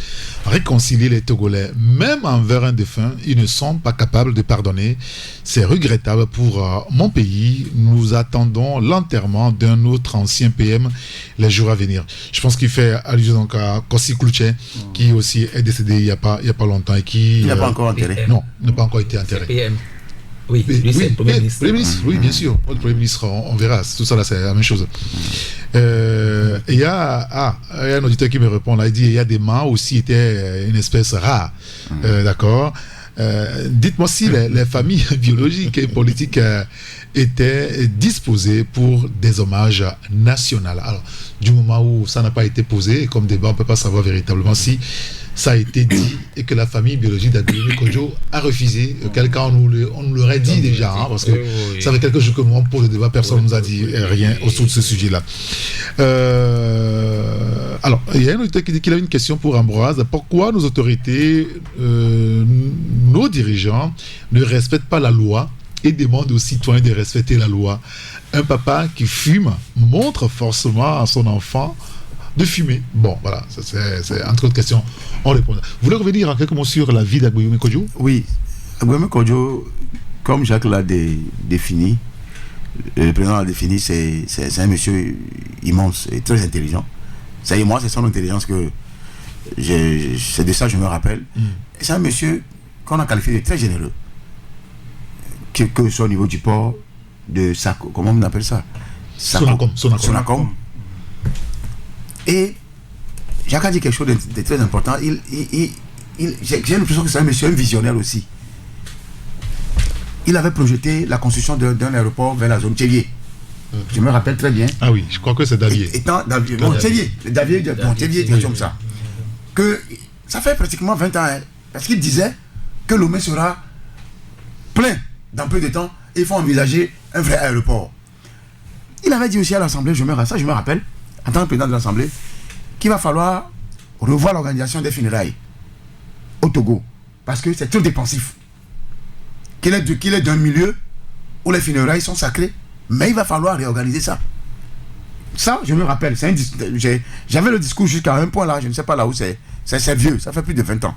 réconcilier les Togolais. Même envers un défunt, ils ne sont pas capables de pardonner. C'est regrettable pour mon pays. Nous attendons l'enterrement d'un autre ancien PM les jours à venir. Je pense qu'il fait allusion donc à Kossi Klouché, qui aussi est décédé il n'y a pas longtemps et qui... Il n'a pas encore enterré. Non, n'a pas encore été enterré. PM. Oui, lui, c'est le Premier ministre. Premier ministre, oui, bien sûr. Le Premier ministre, on verra. Tout ça, là, c'est la même chose. Il y a un auditeur qui me répond là. Il dit: il y a des mâts aussi étaient une espèce rare. D'accord. Dites-moi si les familles biologiques et politiques étaient disposées pour des hommages nationaux. Alors, du moment où ça n'a pas été posé, comme débat, on ne peut pas savoir véritablement si ça a été dit et que la famille biologique d'Agbemé Kodjo a refusé. Quelqu'un, on nous l'aurait dit déjà, hein, parce que ça fait quelques jours que nous on pose le débat, personne ne nous a dit rien autour de ce sujet-là. Alors, il y a un auditeur qui dit qu'il a une question pour Ambroise. Pourquoi nos autorités, nos dirigeants ne respectent pas la loi et demandent aux citoyens de respecter la loi? Un papa qui fume montre forcément à son enfant de fumer. Bon, voilà, c'est entre autres questions, on répond. Vous voulez revenir en quelques mots sur la vie d'Agbemé Kodjo? Oui, Agbemé Kodjo, comme Jacques l'a défini, le président l'a défini, c'est un monsieur immense et très intelligent. Ça y est, moi, c'est son intelligence que c'est de ça que je me rappelle. C'est un monsieur qu'on a qualifié de très généreux, que ce soit au niveau du port de Sako, comment on appelle ça? Sonacom. Et Jacques a dit quelque chose de très important. J'ai l'impression que c'est un monsieur visionnaire aussi. Il avait projeté la construction d'un aéroport vers la zone Tchélier. Je me rappelle très bien. Ah oui, je crois que c'est Davier. Davier, quelque chose comme ça. Que ça fait pratiquement 20 ans, hein, parce qu'il disait que Lomé sera plein dans peu de temps et il faut envisager un vrai aéroport. Il avait dit aussi à l'Assemblée, je me rappelle, en tant que président de l'Assemblée, qu'il va falloir revoir l'organisation des funérailles au Togo, parce que c'est trop dépensif. Qu'il est d'un milieu où les funérailles sont sacrées, mais il va falloir réorganiser ça. Ça, je me rappelle, j'avais le discours jusqu'à un point là, je ne sais pas là où c'est vieux, ça fait plus de 20 ans.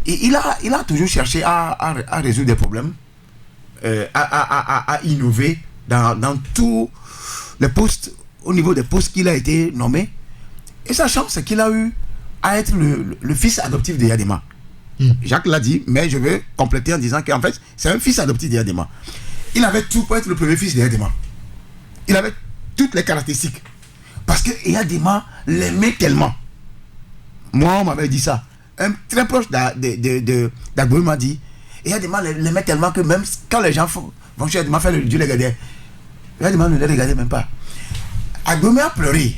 Et il a toujours cherché à résoudre des problèmes, à innover dans tous les postes, au niveau des postes qu'il a été nommé. Et sa chance, c'est qu'il a eu à être le fils adoptif de Yadema. Jacques l'a dit, mais je vais compléter en disant qu'en fait, c'est un fils adoptif de Yadema. Il avait tout pour être le premier fils de Yadema. Il avait toutes les caractéristiques. Parce que Yadema l'aimait tellement. Moi, on m'avait dit ça. Un très proche d'Agbemé m'a dit, Yadema l'aimait tellement que même quand les gens vont chez Yadema faire le Dieu les regardait, Yadema ne les regardait même pas. Agbemé a pleuré.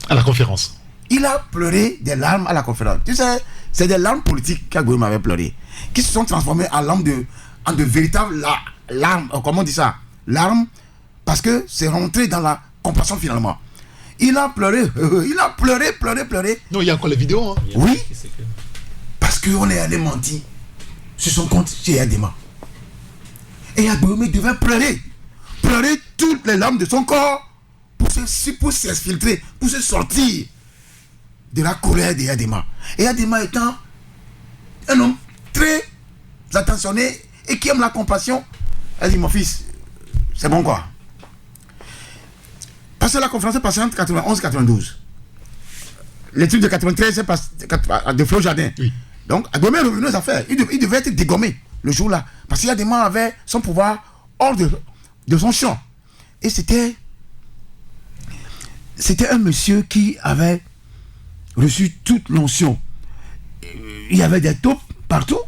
À la conférence. Il a pleuré des larmes à la conférence. Tu sais, c'est des larmes politiques qu'Agbemé avait pleuré, qui se sont transformées en de véritables larmes. Comment on dit ça? Larmes, parce que c'est rentré dans la compassion finalement. Il a pleuré, pleuré. Non, il y a encore les vidéos. Hein. Oui, parce qu'on est allé mentir sur son compte chez Yadema. Et Agbemé devait pleurer toutes les larmes de son corps pour s'exfiltrer, pour se sortir de la colère de Yadema. Et Yadema étant un homme très attentionné et qui aime la compassion, elle dit: mon fils, c'est bon quoi. Parce que la conférence est passée entre 91 et 92. L'étude de 93 c'est passé de Flo Jardin. Oui. Donc Agbemé est revenu aux affaires. Il devait être dégommé le jour-là. Parce que Yadema avait son pouvoir hors de son champ. Et c'était un monsieur qui avait reçu toute l'onction. Il y avait des taupes partout.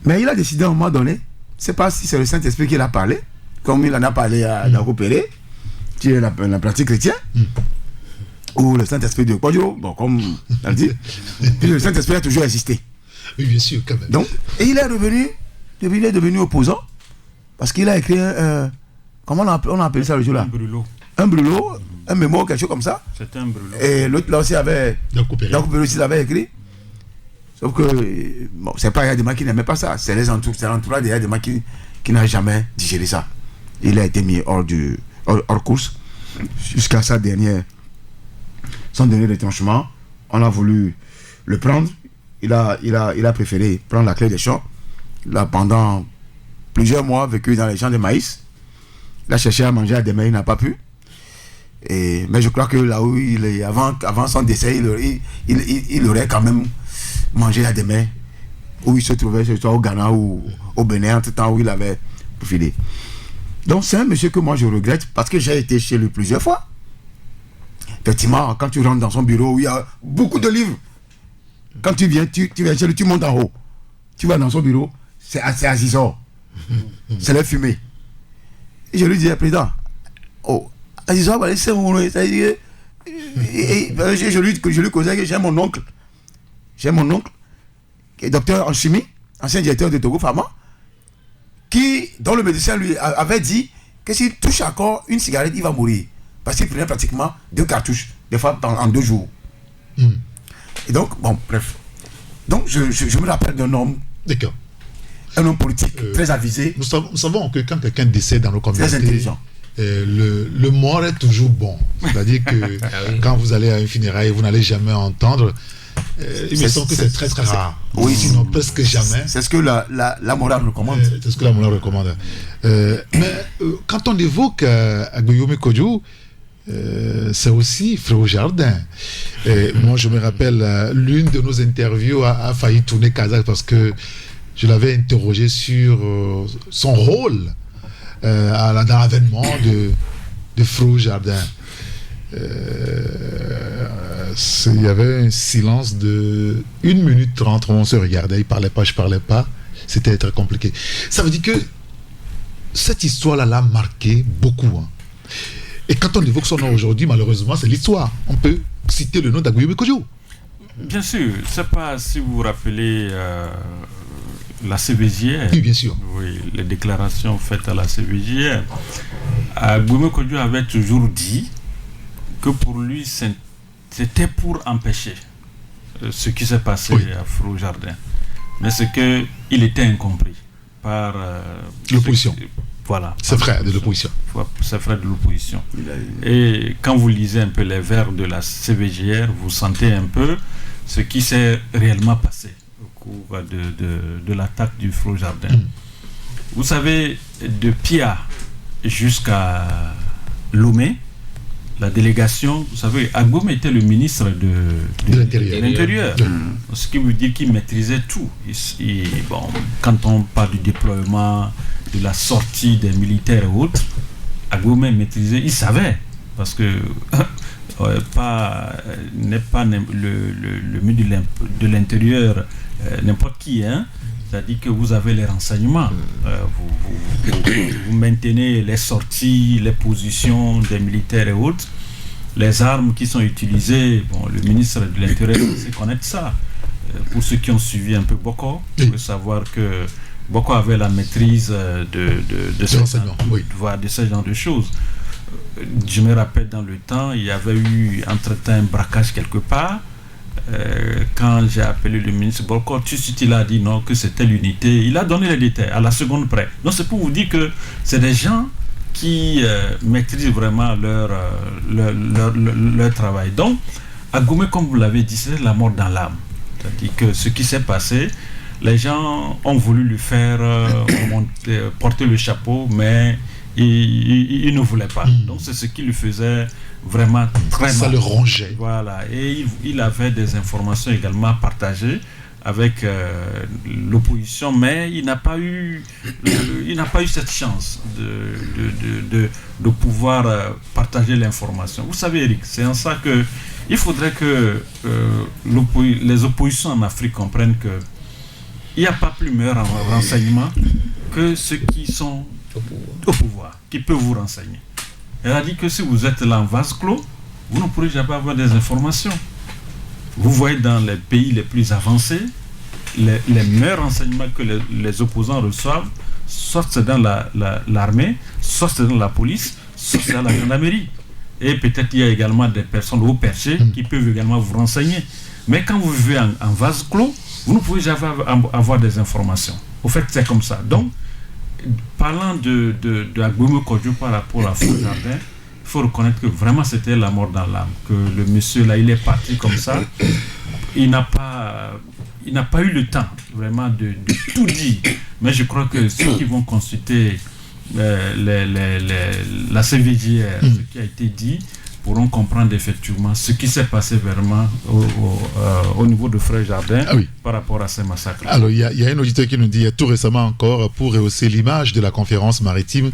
Mais il a décidé à un moment donné, je ne sais pas si c'est le Saint-Esprit qui l'a parlé, comme il en a parlé à Nakopéré, qui est la pratique chrétienne, ou le Saint-Esprit de Kodjo, bon, comme on dit. Puis le Saint-Esprit a toujours existé. Oui, bien sûr, quand même. Donc, et il est devenu opposant, parce qu'il a écrit comment on a appelé ça le jour-là? Un brûlot, un mémo, quelque chose comme ça. C'était un brûlot. Et l'autre là aussi avait. Nakopéré aussi l'avait écrit. Sauf que, bon, c'est pas Yadema qui n'aimait pas ça. C'est l'entourage de Yadema qui n'a jamais digéré ça. Il a été mis hors course jusqu'à son dernier retranchement. On a voulu le prendre. Il a préféré prendre la clé des champs. Il a pendant plusieurs mois vécu dans les champs de maïs. Il a cherché à manger à Yadema, il n'a pas pu. Mais je crois que là où il est, avant son décès, il aurait quand même mangé à Yadema, où il se trouvait, soit au Ghana ou au Bénin, en tout temps où il avait profilé. Donc c'est un monsieur que moi je regrette parce que j'ai été chez lui plusieurs fois. Effectivement, quand tu rentres dans son bureau où il y a beaucoup de livres, quand tu viens chez lui, tu montes en haut. Tu vas dans son bureau, c'est Azizor. C'est la fumée. Et je lui dis, président, Azizor, c'est mon nom. Je lui causais que j'ai mon oncle. Qui est docteur en chimie, ancien directeur de Togo Pharma, dont le médecin lui avait dit que s'il touche encore une cigarette, il va mourir. Parce qu'il prenait pratiquement 2 cartouches, des fois en 2 jours. Et donc, bon, bref. Donc, je me rappelle d'un homme. D'accord. Un homme politique très avisé. Nous savons que quand quelqu'un décède dans nos communautés, très intelligent. Le mort est toujours bon. C'est-à-dire que quand vous allez à une funéraille, vous n'allez jamais entendre. Il me semble que c'est très très rare. Oui, sinon presque jamais. C'est ce que la morale recommande. C'est ce que la morale recommande. Mais quand on évoque Guillaume Kodjo, c'est aussi Frérot Jardin. Moi, je me rappelle, l'une de nos interviews a failli tourner Kazakh parce que je l'avais interrogé sur son rôle dans l'avènement de Frérot Jardin. Il y avait un silence de 1 minute 30, on se regardait, il parlait pas, je parlais pas, c'était très compliqué. Ça veut dire que cette histoire-là l'a marqué beaucoup. Hein. Et quand on évoque son nom aujourd'hui, malheureusement, c'est l'histoire. On peut citer le nom d'Aguillaume Kodjo. Bien sûr, je ne sais pas si vous vous rappelez la CVJR. Oui, bien sûr. Oui, les déclarations faites à la CVJR. Aguillaume Kodjo avait toujours dit que pour lui, c'était pour empêcher ce qui s'est passé à Frérot Jardin. Mais c'est qu'il était incompris par l'opposition. Voilà. Ses frères de l'opposition. Ses frères de l'opposition. Et quand vous lisez un peu les vers de la CVJR, vous sentez un peu ce qui s'est réellement passé au cours de l'attaque du Frérot Jardin. Vous savez, de Pia jusqu'à Lomé, la délégation, vous savez, Aguillaume était le ministre de l'Intérieur. Ce qui veut dire qu'il maîtrisait tout. Bon, quand on parle du déploiement, de la sortie des militaires et autres, Aguillaume maîtrisait, il savait, parce que n'est pas le ministre de l'Intérieur n'importe qui, hein. C'est-à-dire que vous avez les renseignements, vous maintenez les sorties, les positions des militaires et autres, les armes qui sont utilisées. Bon, le ministre de l'Intérieur sait connaître ça. Pour ceux qui ont suivi un peu Boko, il faut savoir que Boko avait la maîtrise de ce genre de choses. Je me rappelle dans le temps, il y avait eu entre-temps un braquage quelque part. Quand j'ai appelé le ministre Boko, tout de suite il a dit non, que c'était l'unité. Il a donné les détails à la seconde près. Donc c'est pour vous dire que c'est des gens qui maîtrisent vraiment leur travail. Donc Aguillaume, comme vous l'avez dit, c'est la mort dans l'âme. C'est-à-dire que ce qui s'est passé, les gens ont voulu lui faire porter le chapeau, mais il ne voulait pas. Donc c'est ce qui lui faisait vraiment très mal. Ça le rongeait. Voilà. Et il avait des informations également partagées avec l'opposition, mais il n'a pas eu cette chance de pouvoir partager l'information. Vous savez, Eric, c'est en ça que il faudrait que les oppositions en Afrique comprennent que il n'y a pas plus meilleur renseignement que ceux qui sont au pouvoir, qui peuvent vous renseigner. Elle a dit que si vous êtes là en vase clos, vous ne pourrez jamais avoir des informations. Vous voyez dans les pays les plus avancés, les meilleurs renseignements que les opposants reçoivent, soit c'est dans l'armée, soit c'est dans la police, soit c'est dans la gendarmerie. Et peut-être il y a également des personnes haut perchées qui peuvent également vous renseigner. Mais quand vous vivez en vase clos, vous ne pouvez jamais avoir des informations. Au fait, c'est comme ça. Donc, parlant de Agboume Kodjo par rapport à Feu Jardin, il faut reconnaître que vraiment c'était la mort dans l'âme, que le monsieur là, il est parti comme ça. Il n'a pas eu le temps vraiment de tout dire. Mais je crois que ceux qui vont consulter la CVJR, ce qui a été dit, pourront comprendre effectivement ce qui s'est passé vraiment au niveau de Frère Jardin par rapport à ces massacres. Alors, il y a un auditeur qui nous dit tout récemment encore, pour rehausser l'image de la conférence maritime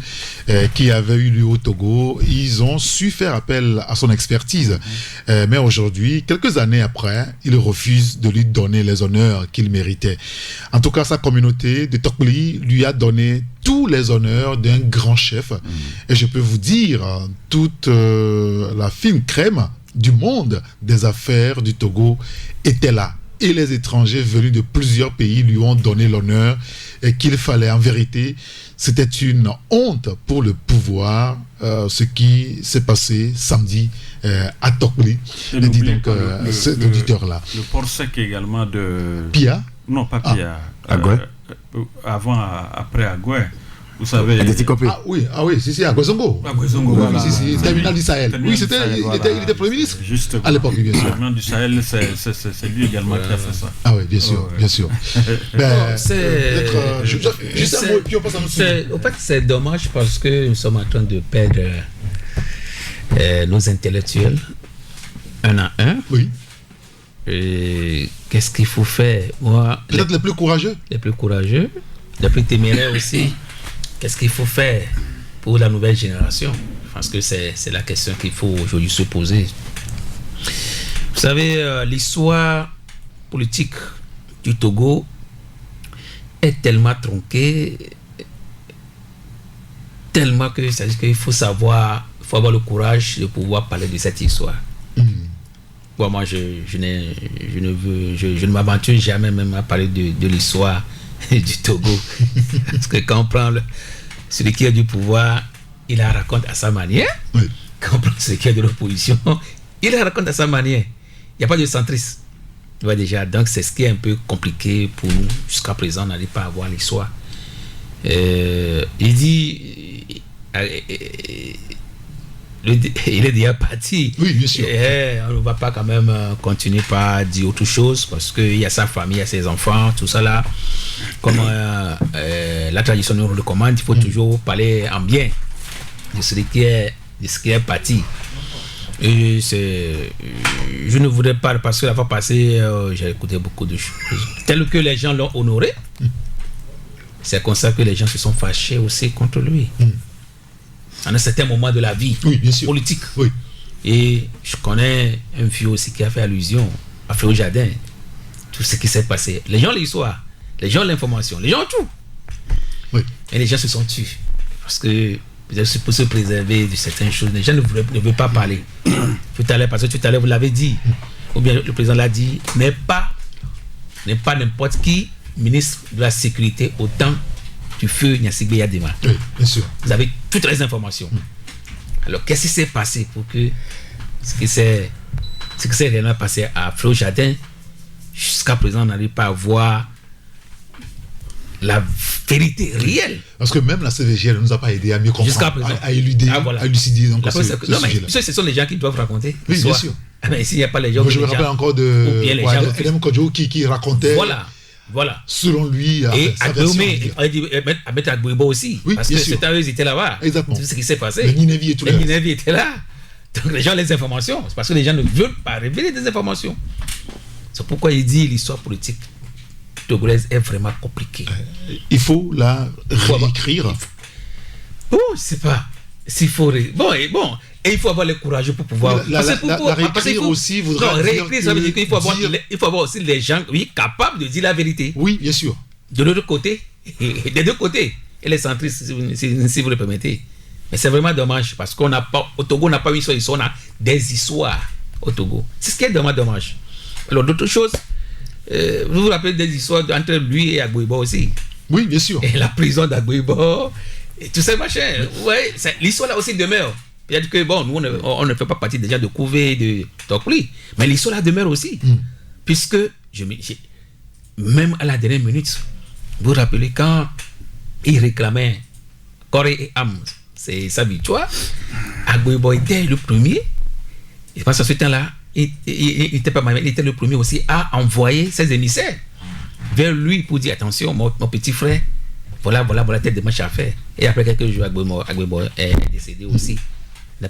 qui avait eu lieu au Togo, ils ont su faire appel à son expertise. Mais aujourd'hui, quelques années après, ils refusent de lui donner les honneurs qu'il méritait. En tout cas, sa communauté de Tokli lui a donné tous les honneurs d'un grand chef. Et je peux vous dire, toute la fine crème du monde des affaires du Togo était là. Et les étrangers venus de plusieurs pays lui ont donné l'honneur et qu'il fallait. En vérité, c'était une honte pour le pouvoir, ce qui s'est passé samedi à Tokli. Et dit donc cet auditeur-là. Le port sec également de... Pia? Non, pas Pia. Agoué. Après Agoué. Vous savez. Ah oui, c'est à Gwezongo. Voilà. Terminal du Sahel. Oui, il était Premier ministre. Justement. À l'époque, bien sûr. Le terminal du Sahel, c'est lui également qui a fait ça. Ah oui, bien sûr. Juste un mot, et puis on passe à notre sujet. En fait, c'est dommage parce que nous sommes en train de perdre nos intellectuels un à un. Oui. Et qu'est-ce qu'il faut faire? Moi, peut-être les plus courageux, les plus plus téméraires aussi. Qu'est-ce qu'il faut faire pour la nouvelle génération? Parce que c'est la question qu'il faut aujourd'hui se poser. Vous savez, l'histoire politique du Togo est tellement tronquée, tellement que c'est-à-dire qu'il faut avoir le courage de pouvoir parler de cette histoire. Bon, moi, je ne m'aventure jamais même à parler de l'histoire du Togo. Parce que quand on prend celui qui a du pouvoir, il la raconte à sa manière. Oui. Quand on prend celui qui a de l'opposition, il la raconte à sa manière. Il n'y a pas de centrisme. Tu vois déjà, donc c'est ce qui est un peu compliqué pour nous. Jusqu'à présent, on n'arrive pas à voir l'histoire. Il dit... il est déjà parti. Oui, bien sûr. On ne va pas quand même continuer par dire autre chose parce qu'il y a sa famille, il y a ses enfants, tout ça là. Comme la tradition nous le recommande, il faut toujours parler en bien de ce qui est parti. Et je ne voudrais pas, parce que la fois passée, j'ai écouté beaucoup de choses. Tel que les gens l'ont honoré, c'est comme ça que les gens se sont fâchés aussi contre lui. À un certain moment de la vie politique. Oui. Et je connais un vieux aussi qui a fait allusion à Feu Jardin, tout ce qui s'est passé. Les gens ont l'histoire, les gens ont l'information, les gens ont tout. Oui. Et les gens se sont tués. Parce que peut-être pour se préserver de certaines choses, les gens ne veulent pas parler. Tout à l'heure, parce que tout à l'heure, vous l'avez dit, ou bien le président l'a dit, n'est pas n'importe qui ministre de la sécurité au temps du feu Gnassingbé Yadema. Oui, bien sûr. Vous avez toutes les informations. Alors, qu'est-ce qui s'est passé pour que ce qui s'est réellement passé à Feu Jardin, jusqu'à présent, on n'arrive pas à voir la vérité réelle. Parce que même la CVJR ne nous a pas aidé à mieux comprendre, jusqu'à présent, à éluder, à élucider. Donc, non, mais ce sont les gens qui doivent raconter. Oui, bien sûr. Mais s'il n'y a pas les gens... Moi, je me rappelle encore de Edem Kodjo qui racontait... Voilà. Selon lui, et à mettre Agbouibo aussi. Oui, parce que c'est à eux, ils étaient là-bas. Exactement. Tout ce qui s'est passé. Les Ninévi et tout les Ninévi étaient là. Donc les gens ont les informations. C'est parce que les gens ne veulent pas révéler des informations. C'est pourquoi il dit l'histoire politique togolaise est vraiment compliquée. Il faut la réécrire. Bon, je ne sais pas. S'il faut... Et il faut avoir le courage pour pouvoir... La réécrire aussi voudrait dire... réécrire, ça veut dire qu'il faut avoir aussi les gens capables de dire la vérité. Oui, bien sûr. De l'autre côté, des deux côtés. Et les centristes, si vous le permettez. Mais c'est vraiment dommage parce qu'au Togo, on n'a pas une histoire, on a des histoires au Togo. C'est ce qui est vraiment dommage. Alors d'autres choses, vous vous rappelez des histoires entre lui et Agbouibo aussi. Oui, bien sûr. Et la prison d'Agbouibo, et tout ça machin. Ouais, l'histoire là aussi demeure. C'est-à-dire que bon, nous on ne fait pas partie des gens de Kouvé, de Tokli, mais l'histoire là demeure aussi. Puisque même à la dernière minute, vous vous rappelez quand il réclamait corps et âme, c'est sa victoire, Agboibo était le premier. Et parce que ce temps-là, il était le premier aussi à envoyer ses émissaires vers lui pour dire attention, mon petit frère, voilà telle démarche à faire. Et après quelques jours, Agboibo est décédé aussi. Il n'a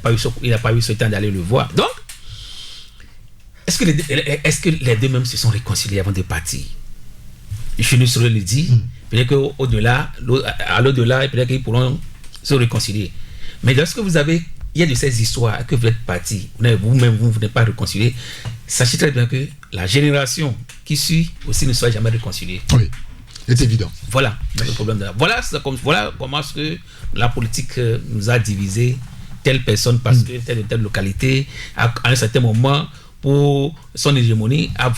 pas eu ce temps d'aller le voir. Donc, est-ce que les deux mêmes se sont réconciliés avant de partir? Je ne saurais le dire. Peut-être qu'au-delà, à l'au-delà, peut-être qu'ils pourront se réconcilier. Mais lorsque il y a de ces histoires que vous êtes partis, vous-même, vous n'êtes pas réconciliés, sachez très bien que la génération qui suit aussi ne sera jamais réconciliée. Oui, c'est évident. Voilà le problème de voilà comment est-ce que la politique nous a divisé telle personne parce que telle localité à un certain moment pour son hégémonie a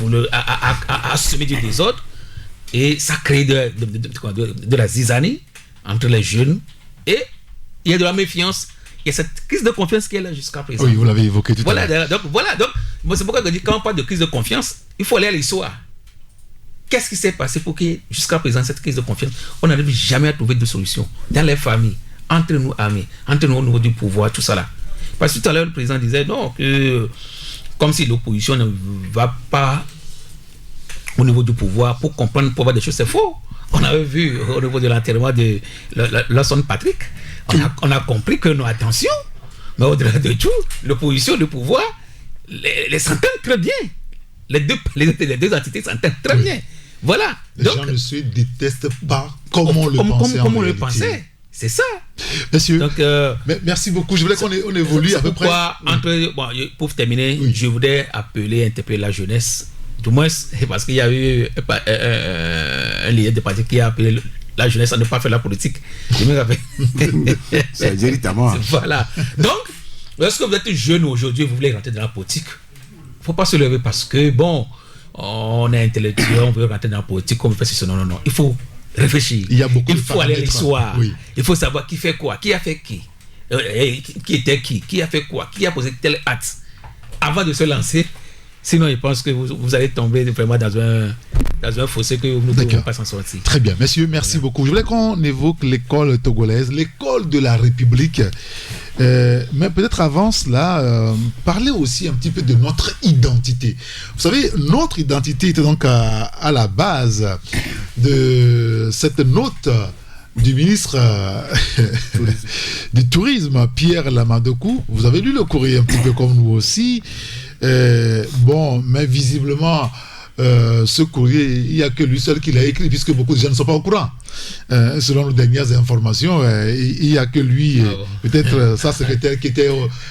semé du désordre et ça crée de la zizanie entre les jeunes et il y a de la méfiance. Il y a cette crise de confiance qui est là jusqu'à présent. Oui, vous l'avez évoqué tout à l'heure. Donc, c'est pourquoi je dis quand on parle de crise de confiance, il faut aller à l'histoire. Qu'est-ce qui s'est passé pour que jusqu'à présent, cette crise de confiance, on n'arrive jamais à trouver de solution dans les familles, entre nous amis, entre nous au niveau du pouvoir, tout ça là. Parce que tout à l'heure, le président disait non, que comme si l'opposition ne va pas au niveau du pouvoir pour comprendre le pouvoir des choses, c'est faux. On avait vu au niveau de l'enterrement de Lawson Patrick, on a compris que non, attention, mais au-delà de tout, l'opposition, le pouvoir, les s'entendent très bien. Les deux entités s'entendent très bien. Voilà. Les gens ne se détestent pas comme on le pensait. C'est ça. Monsieur, donc, merci beaucoup. Je voulais qu'on évolue à peu près. Pour terminer, je voudrais interpeller la jeunesse. Du moins, parce qu'il y a eu un leader de parti qui a appelé la jeunesse à ne pas faire la politique. Je me rappelle. C'est véritablement. Voilà. Donc, lorsque vous êtes jeune aujourd'hui, vous voulez rentrer dans la politique, il ne faut pas se lever parce que, bon, on est intellectuel, on veut rentrer dans la politique, on veut faire ceci. Non. Il faut réfléchir. Il faut aller à l'histoire. Oui. Il faut savoir qui fait quoi, qui a fait qui était qui a fait quoi, qui a posé tel acte avant de se lancer. Sinon, je pense que vous allez tomber vraiment dans un fossé que vous ne pouvez pas s'en sortir. Très bien, messieurs, merci beaucoup. Je voulais qu'on évoque l'école togolaise, l'école de la République. Mais peut-être avant cela, parler aussi un petit peu de notre identité. Vous savez, notre identité était donc à la base de cette note du ministre du Tourisme, Pierre Lamandokou. Vous avez lu le courrier un petit peu comme nous aussi. Mais visiblement, ce courrier, il n'y a que lui seul qui l'a écrit, puisque beaucoup de gens ne sont pas au courant. Selon nos dernières informations, il n'y a que lui, peut-être sa secrétaire, qui était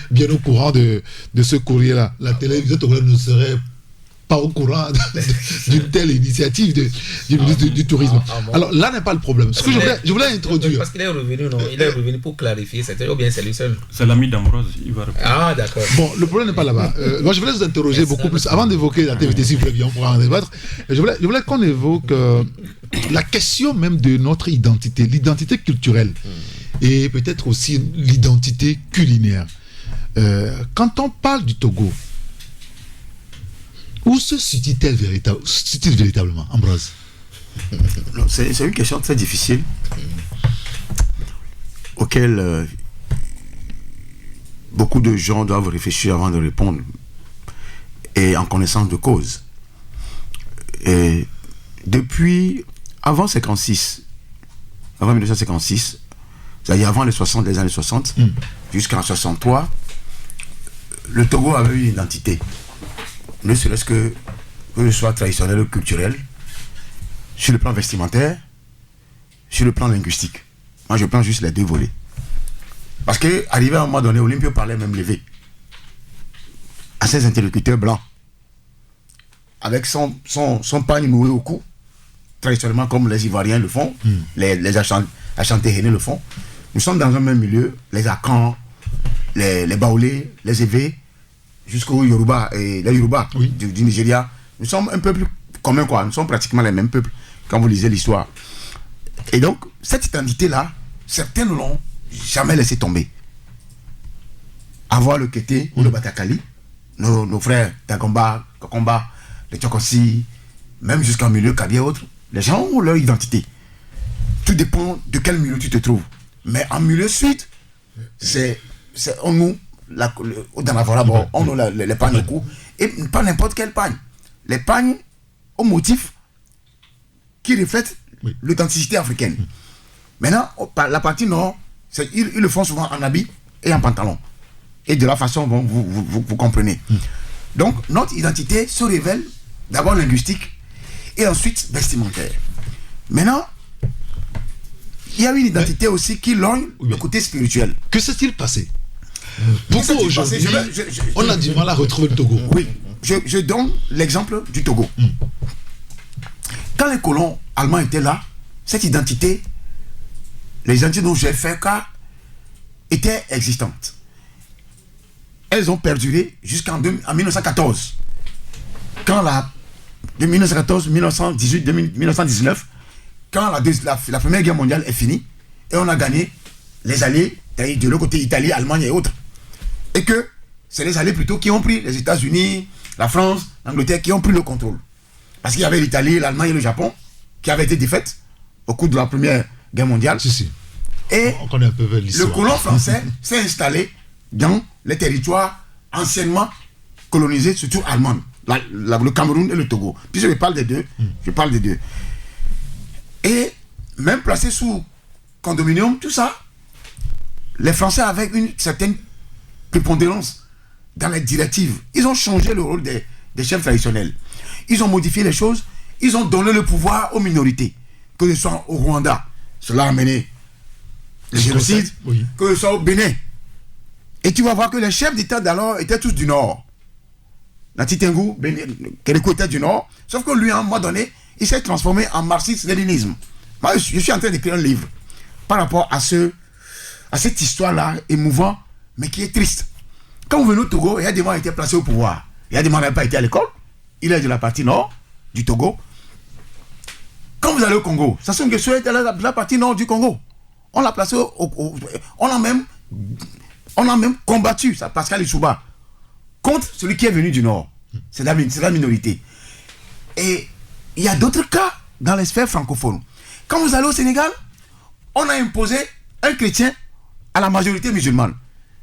bien au courant de ce courrier-là. La télévision togolaise ne serait pas au courant d'une telle initiative du ministre du Tourisme. Alors là n'est pas le problème. Ce que je voulais introduire. Parce qu'il est revenu, non, il est revenu pour clarifier, ou bien c'est lui seul. C'est l'ami d'Ambrose, il va répondre. Ah, d'accord. Bon, le problème n'est pas là-bas. Moi, je voulais vous interroger beaucoup plus. Avant d'évoquer la TVT, si vous voulez bien, on pourra en débattre. Je voulais qu'on évoque la question même de notre identité, l'identité culturelle et peut-être aussi l'identité culinaire. Quand on parle du Togo, où se situe-t-il véritablement, Ambroise? C'est une question très difficile auquel beaucoup de gens doivent réfléchir avant de répondre, et en connaissance de cause. Et depuis avant 1956, c'est-à-dire avant les années 60, jusqu'en 63, le Togo avait une identité. Ne serait-ce que ce soit traditionnel ou culturel, sur le plan vestimentaire, sur le plan linguistique. Moi, je prends juste les deux volets. Parce qu'arrivé à un moment donné, Olympio parlait même levé à ses interlocuteurs blancs, avec son pagne noué au cou, traditionnellement comme les Ivoiriens le font, les Achantéhénés le font. Nous sommes dans un même milieu, les Akans, les Baoulés, les Évés, jusqu'aux Yoruba et les Yoruba du Nigeria. Nous sommes un peuple commun, quoi. Nous sommes pratiquement les mêmes peuples quand vous lisez l'histoire. Et donc, cette identité-là, certains ne l'ont jamais laissé tomber. Avoir le Kété ou le Batakali, nos frères Dagomba, Kokomba, les Tchokossi, même jusqu'en milieu cadre et autres, les gens ont leur identité. Tout dépend de quel milieu tu te trouves. Mais en milieu sud, on nous, dans la voilà, bon, on nous les pagnes au cou, et pas n'importe quelle pagne. Les pagnes au motif qui reflètent l'authenticité africaine. Maintenant, la partie nord, ils le font souvent en habit et en pantalon. Et de la façon dont vous comprenez. Donc, notre identité se révèle d'abord linguistique et ensuite vestimentaire. Maintenant, il y a une identité aussi qui lorgne le côté spirituel. Que s'est-il passé? Pourquoi aujourd'hui, on a du mal à retrouver le Togo? Oui, je donne l'exemple du Togo. Quand les colons allemands étaient là, cette identité, les identités dont j'ai fait cas, étaient existantes. Elles ont perduré jusqu'en 1914. Quand de 1914, 1918, 1919, quand la Première Guerre mondiale est finie, et on a gagné les Alliés, de l'autre côté Italie, Allemagne et autres. Et que c'est les Alliés plutôt qui ont pris, les États-Unis, la France, l'Angleterre, qui ont pris le contrôle. Parce qu'il y avait l'Italie, l'Allemagne et le Japon qui avaient été défaites au cours de la Première Guerre mondiale. Si. Et on connaît un peu l'histoire. Le colon français s'est installé dans les territoires anciennement colonisés, surtout allemands, le Cameroun et le Togo. Puis je parle des deux. Et même placé sous condominium, tout ça, les Français avaient une certaine prépondérance dans les directives. Ils ont changé le rôle des chefs traditionnels. Ils ont modifié les choses. Ils ont donné le pouvoir aux minorités. Que ce soit au Rwanda, cela a amené le génocide, que ce soit au Bénin. Et tu vas voir que les chefs d'État d'alors étaient tous du Nord. Nati Tengu, Kérékou était du Nord. Sauf que lui, à un moment donné, il s'est transformé en marxiste-léninisme. Moi, je suis en train d'écrire un livre par rapport à cette histoire-là émouvante, mais qui est triste. Quand vous venez au Togo, il y a des gens qui ont été placés au pouvoir. Il y a des gens qui n'ont pas été à l'école. Il est de la partie nord du Togo. Quand vous allez au Congo, ça sont que ceux de la partie nord du Congo. On l'a placé on a même combattu, ça, Pascal Issouba, contre celui qui est venu du nord. C'est la minorité. Et il y a d'autres cas dans les sphères francophones. Quand vous allez au Sénégal, on a imposé un chrétien à la majorité musulmane.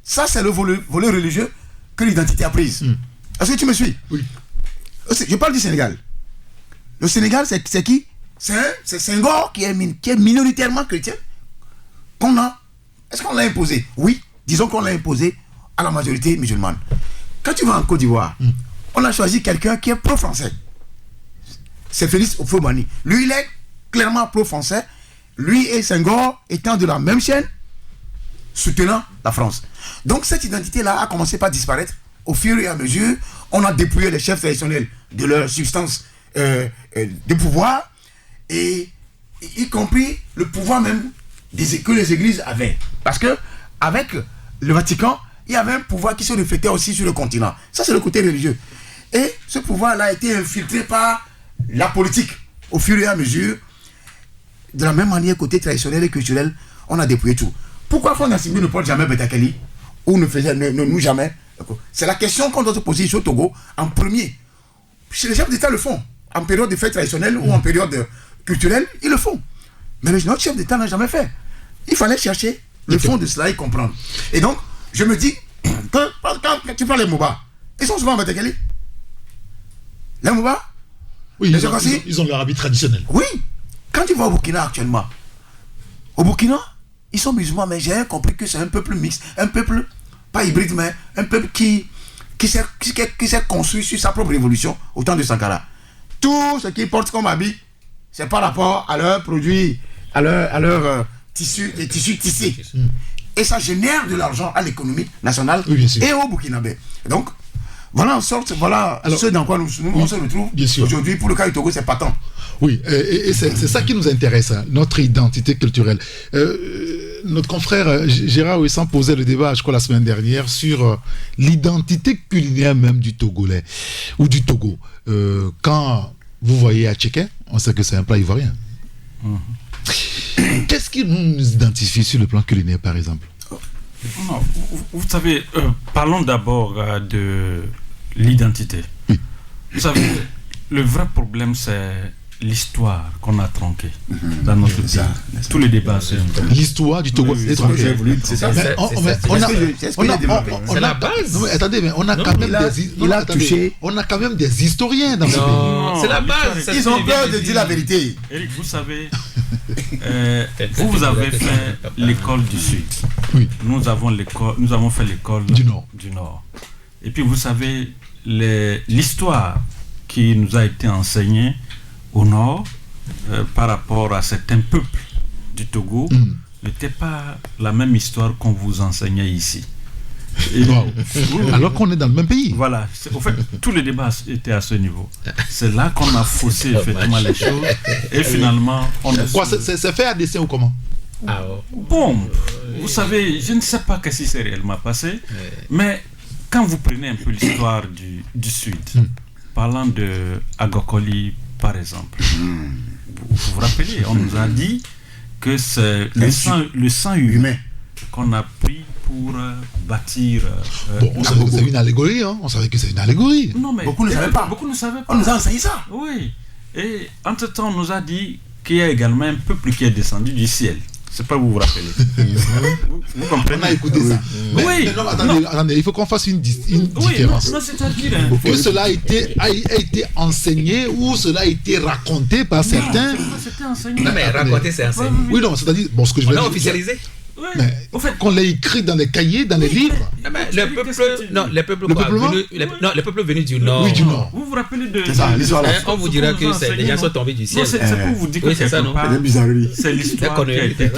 Ça, c'est le volet religieux que l'identité a prise. Est-ce que tu me suis? Oui. Je parle du Sénégal. Le Sénégal, c'est qui? C'est Senghor qui est minoritairement chrétien. Est-ce qu'on l'a imposé? Oui, disons qu'on l'a imposé à la majorité musulmane. Quand tu vas en Côte d'Ivoire, on a choisi quelqu'un qui est pro-français. C'est Félix Houphouët-Boigny. Lui, il est clairement pro-français. Lui et Senghor étant de la même chaîne, soutenant la France. Donc cette identité-là a commencé par disparaître au fur et à mesure. On a dépouillé les chefs traditionnels de leur substance de pouvoir, et y compris le pouvoir même que les églises avaient. Parce que avec le Vatican, il y avait un pouvoir qui se reflétait aussi sur le continent. Ça, c'est le côté religieux. Et ce pouvoir-là a été infiltré par la politique au fur et à mesure. De la même manière, côté traditionnel et culturel, on a dépouillé tout. Pourquoi Fond Nassingbe ne porte jamais Betakeli ou ne nous jamais? C'est la question qu'on doit se poser ici au Togo en premier. Chez les chefs d'État le font. En période de fête traditionnelle ou en période culturelle, ils le font. Mais notre chef d'État n'a jamais fait. Il fallait chercher le fond de cela et comprendre. Et donc, je me dis que quand tu prends les Moba, ils sont souvent en Betakeli. Les Moba, oui, ils ont leur habit traditionnel. Oui. Quand tu vas au Burkina actuellement, au Burkina, ils sont musulmans, mais j'ai compris que c'est un peuple mixte, un peuple, pas hybride, mais un peuple qui s'est construit sur sa propre révolution au temps de Sankara. Tout ce qu'ils portent comme habit, c'est par rapport à leurs produits, à leurs tissus tissés. Et ça génère de l'argent à l'économie nationale et au Burkinabé. Donc, voilà en sorte, alors, ce dans quoi on se retrouve aujourd'hui. Pour le cas du Togo, c'est patent. Oui, et c'est ça qui nous intéresse, hein, notre identité culturelle. Notre confrère Gérard Ouessant posait le débat, je crois, la semaine dernière, sur l'identité culinaire même du Togolais, ou du Togo. Quand vous voyez Atchéké, on sait que c'est un plat ivoirien. Qu'est-ce qui nous identifie sur le plan culinaire, par exemple? Non, vous savez, parlons d'abord de l'identité. Oui. Vous savez, le vrai problème, c'est l'histoire qu'on a tronquée dans notre pays. Tous les débats, c'est l'histoire du Togo est tronquée. C'est ça. Mais C'est la base. Non, mais attendez, mais on a quand même des historiens dans ce pays. Non, c'est la base. Ils ont peur de dire la vérité. Eric, vous savez, vous avez fait l'école du Sud. Oui. Nous avons fait l'école Du Nord. Et puis vous savez, l'histoire qui nous a été enseignée au Nord par rapport à certains peuples du Togo n'était pas la même histoire qu'on vous enseignait ici. Alors qu'on est dans le même pays. Voilà, au fait, tous les débats étaient à ce niveau. C'est là qu'on a faussé effectivement les choses et finalement on a... Quoi, c'est fait à dessein ou comment? Bon, vous savez, je ne sais pas qu'est-ce qui s'est réellement passé, mais quand vous prenez un peu l'histoire du Sud, parlant de Agokoli par exemple, vous vous rappelez, on nous a dit que c'est le sang humain qu'on a pris pour bâtir. On savait que c'est une allégorie, hein. On savait que c'est une allégorie. Non, mais Beaucoup ne savaient pas. On nous a enseigné ça. Oui. Et entre-temps, on nous a dit qu'il y a également un peuple qui est descendu du ciel. C'est pas vous rappelez. Vous comprenez? On a écouté ça. Oui. Mais non, attendez, il faut qu'on fasse une différence. Non, c'est-à-dire... Que cela a été enseigné ou cela a été raconté par certains. C'était enseigné. Non, mais raconter, c'est enseigné. Oui, non, c'est-à-dire, bon, ce que je veux On a dire. officialisé. Mais qu'on l'a écrit dans les cahiers, dans les livres. Le peuple venu du Nord. Oui, du Nord. Vous vous rappelez de... C'est ça, l'histoire. On vous dira que les gens sont tombés du ciel. C'est pour vous dire que c'est ça, non? c'est l'histoire qui a été...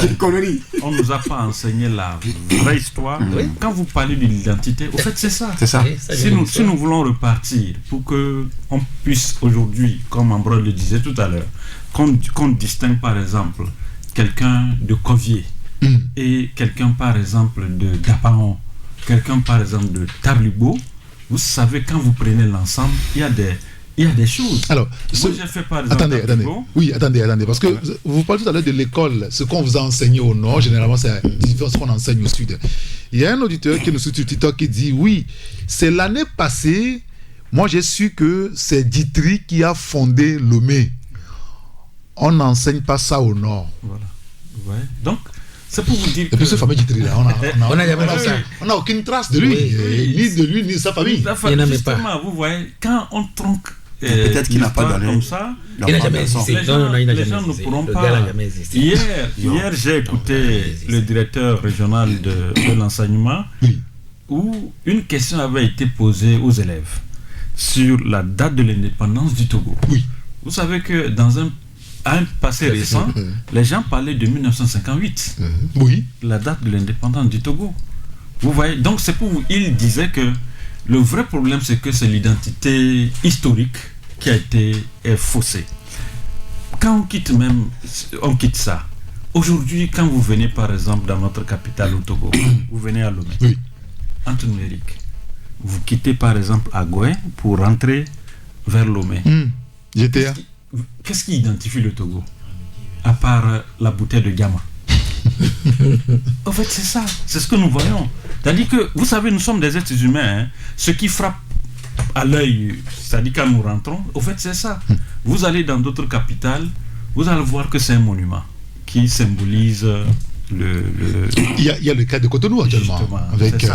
On ne nous a pas enseigné la vraie histoire. Quand vous parlez de l'identité, au fait, c'est ça. C'est ça. Si nous voulons repartir pour qu'on puisse aujourd'hui, comme Ambroise le disait tout à l'heure, qu'on distingue par exemple quelqu'un de Covier et quelqu'un par exemple de Dapaon, quelqu'un par exemple de Tablibo, vous savez, quand vous prenez l'ensemble, il y a des choses. Alors, moi, j'ai fait par exemple attendez, parce que vous parlez tout à l'heure de l'école, ce qu'on vous a enseigné au Nord, généralement c'est différent de ce qu'on enseigne au Sud. Il y a un auditeur qui nous suit sur TikTok qui dit, oui, c'est l'année passée, moi j'ai su que c'est Ditry qui a fondé Lomé. On n'enseigne pas ça au Nord. Voilà. Ouais. Donc, c'est pour vous dire que... Et puis ce fameux Ditry là, on n'a aucune trace de lui, ni de lui, ni de sa famille. Il n'en a pas. Vous voyez, quand on tronque peut-être qu'il n'a pas donné comme ça, il n'a jamais existé. Les gens ne pourront pas. Hier, j'ai écouté le directeur régional de l'enseignement où une question avait été posée aux élèves sur la date de l'indépendance du Togo. Oui. Vous savez que dans un passé récent, les gens parlaient de 1958, la date de l'indépendance du Togo. Vous voyez, donc c'est pour vous, il disait que le vrai problème, c'est que c'est l'identité historique qui a été faussée. Quand on quitte ça. Aujourd'hui, quand vous venez par exemple dans notre capitale au Togo, vous venez à Lomé, entre numérique, vous quittez par exemple Agoué pour rentrer vers Lomé. GTA. Qu'est-ce qui identifie le Togo à part la bouteille de Gama? En fait, c'est ça, c'est ce que nous voyons. C'est-à-dire que, vous savez, nous sommes des êtres humains, hein. Ce qui frappe à l'œil, c'est-à-dire quand nous rentrons, au fait, c'est ça. Vous allez dans d'autres capitales, vous allez voir que c'est un monument qui symbolise Il y a le cas de Cotonou actuellement, avec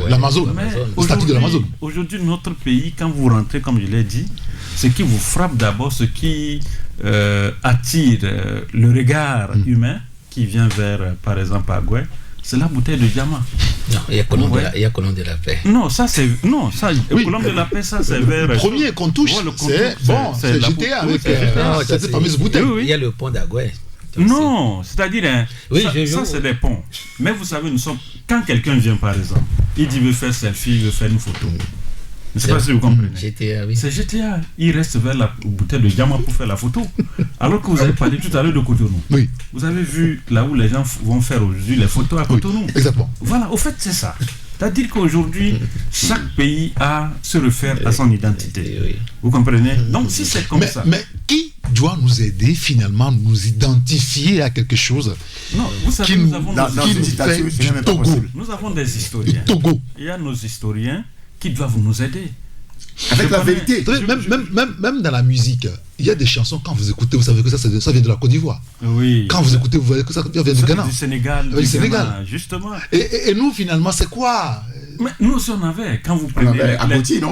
l'Amazon, le statut de l'Amazon. Aujourd'hui, notre pays, quand vous rentrez, comme je l'ai dit, ce qui vous frappe d'abord, ce qui attire le regard humain qui vient vers, par exemple, Agoué, c'est la bouteille de diamant. Non, il y a Colombe de la Paix. Non, ça c'est... Non, ça, Colombe de la Paix, ça c'est vers... Le premier qu'on touche, c'est GTA avec cette fameuse bouteille. Il y a le pont d'Agoué. Non, c'est-à-dire, ça c'est des ponts. Mais vous savez, quand quelqu'un vient par exemple, il dit veut faire selfie, veut faire une photo. Je ne sais pas si vous comprenez. GTA, oui. C'est GTA. Il reste vers la bouteille de diamant pour faire la photo. Alors que vous avez parlé tout à l'heure de Cotonou. Oui. Vous avez vu là où les gens vont faire aujourd'hui les photos à Cotonou. Exactement. Voilà, au fait, c'est ça. C'est-à-dire qu'aujourd'hui, chaque pays se réfère à son identité. Oui. Vous comprenez? Donc, si c'est comme ça... Mais qui doit nous aider finalement, nous identifier à quelque chose? Non, vous savez, nous avons Togo. Nous avons des historiens. Togo. Il y a nos historiens qui doivent nous aider. Avec la vérité. Même dans la musique, il y a des chansons, quand vous écoutez, vous savez que ça vient de la Côte d'Ivoire. Oui. Quand vous écoutez, vous voyez que ça vient du Ghana. Du Sénégal. Du Sénégal. Ghana, justement. Et nous, finalement, c'est quoi? Mais nous aussi, on avait, quand vous prenez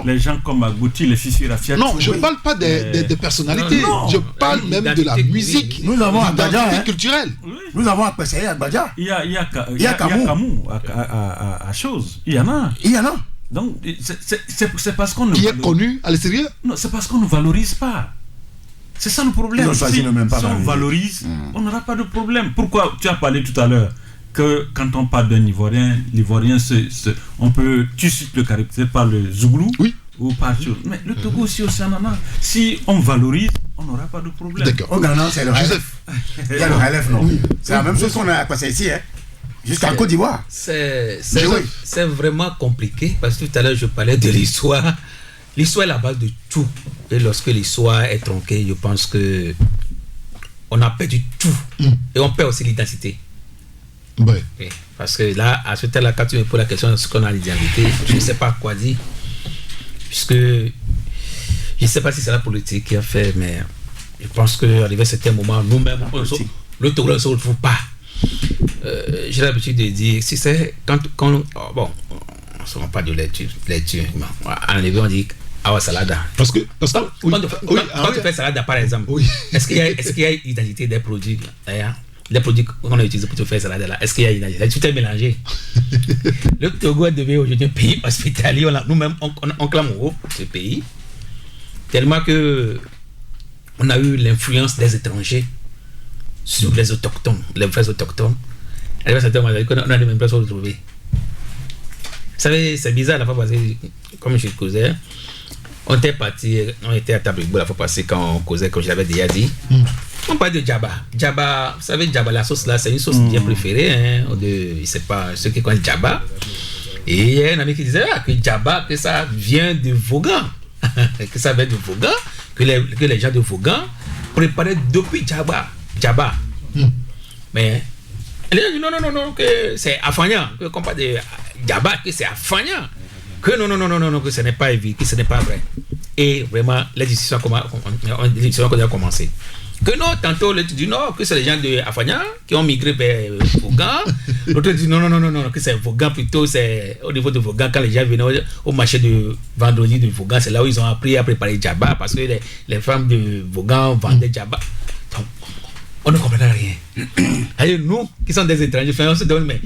les gens comme Agouti, les fils Rafiat. Non, je ne parle pas des personnalités. Non. Je parle même de la musique. Nous avons Agbadia, culturelle. Nous avons Akpeseye Agbadia. Il y a Kamou à chose. Il y en a. Donc, c'est parce qu'on ne... Qui est connu à l'extérieur? Non, c'est parce qu'on ne valorise pas. C'est ça le problème. Si on valorise, on n'aura pas de problème. Pourquoi tu as parlé tout à l'heure que quand on parle d'un Ivoirien, l'Ivoirien, tu cites le caractère par le Zouglou, oui, ou par chose. Mais le Togo aussi en a. Si on valorise, on n'aura pas de problème. D'accord. Au Ghana, c'est le relève. Il y a le relève, non? Oui. C'est la même chose qu'on a à passer ici, jusqu'en Côte d'Ivoire. C'est vraiment compliqué parce que tout à l'heure je parlais de l'histoire. L'histoire est la base de tout. Et lorsque l'histoire est tronquée, je pense que on a perdu tout. Et on perd aussi l'identité. Ouais. Okay. Parce que là, à ce temps-là, quand tu me poses la question de ce qu'on a l'identité, je ne sais pas quoi dire. Puisque je ne sais pas si c'est la politique qui a fait, mais je pense qu'arrivé à certains moments, nous-mêmes, le Togo ne se retrouve pas. J'ai l'habitude de dire, si c'est quand bon, on ne parle pas de lecture, en anglais on dit awa salada. Parce que quand tu fais salada par exemple, est-ce qu'il y a identité des produits les produits qu'on a utilisés pour te faire salade là, est-ce qu'il y a une identité? Tout est mélangé. Le Togo est devenu aujourd'hui un pays hospitalier. Nous-mêmes, on clame haut ce pays, tellement que on a eu l'influence des étrangers sur les autochtones, les vrais autochtones. Et on a les mêmes personnes retrouvées. Vous savez, c'est bizarre la fois passée, comme je causais, on était à table la fois passée quand on causait, comme je l'avais déjà dit. On parle de Djaba. Djaba, vous savez, Djaba, la sauce là, c'est une sauce bien préférée je ne sais pas, ceux qui connaissent Djaba. Et il y a un ami qui disait que Djaba, que ça vient de Vaughan. Que ça vient de Vaughan, que les gens de Vaughan préparaient depuis Djaba. Mais elle a dit non, que c'est Afagnan, que qu'on parle de Djaba, que c'est Afagnan. Que non, que ce n'est pas évident, que ce n'est pas vrai. Et vraiment, les discussions ont commencé. Que non, tantôt, tu dis non, que c'est les gens de Afagnan qui ont migré vers Vaughan. L'autre dit non, que c'est Vaughan plutôt, c'est au niveau de Vaughan, quand les gens venaient au marché de vendredi de Vaughan, c'est là où ils ont appris à préparer Djaba, parce que les femmes de Vaughan vendaient Djaba. Donc, on ne comprenait rien. Et nous, qui sommes des étrangers, on se demande, mais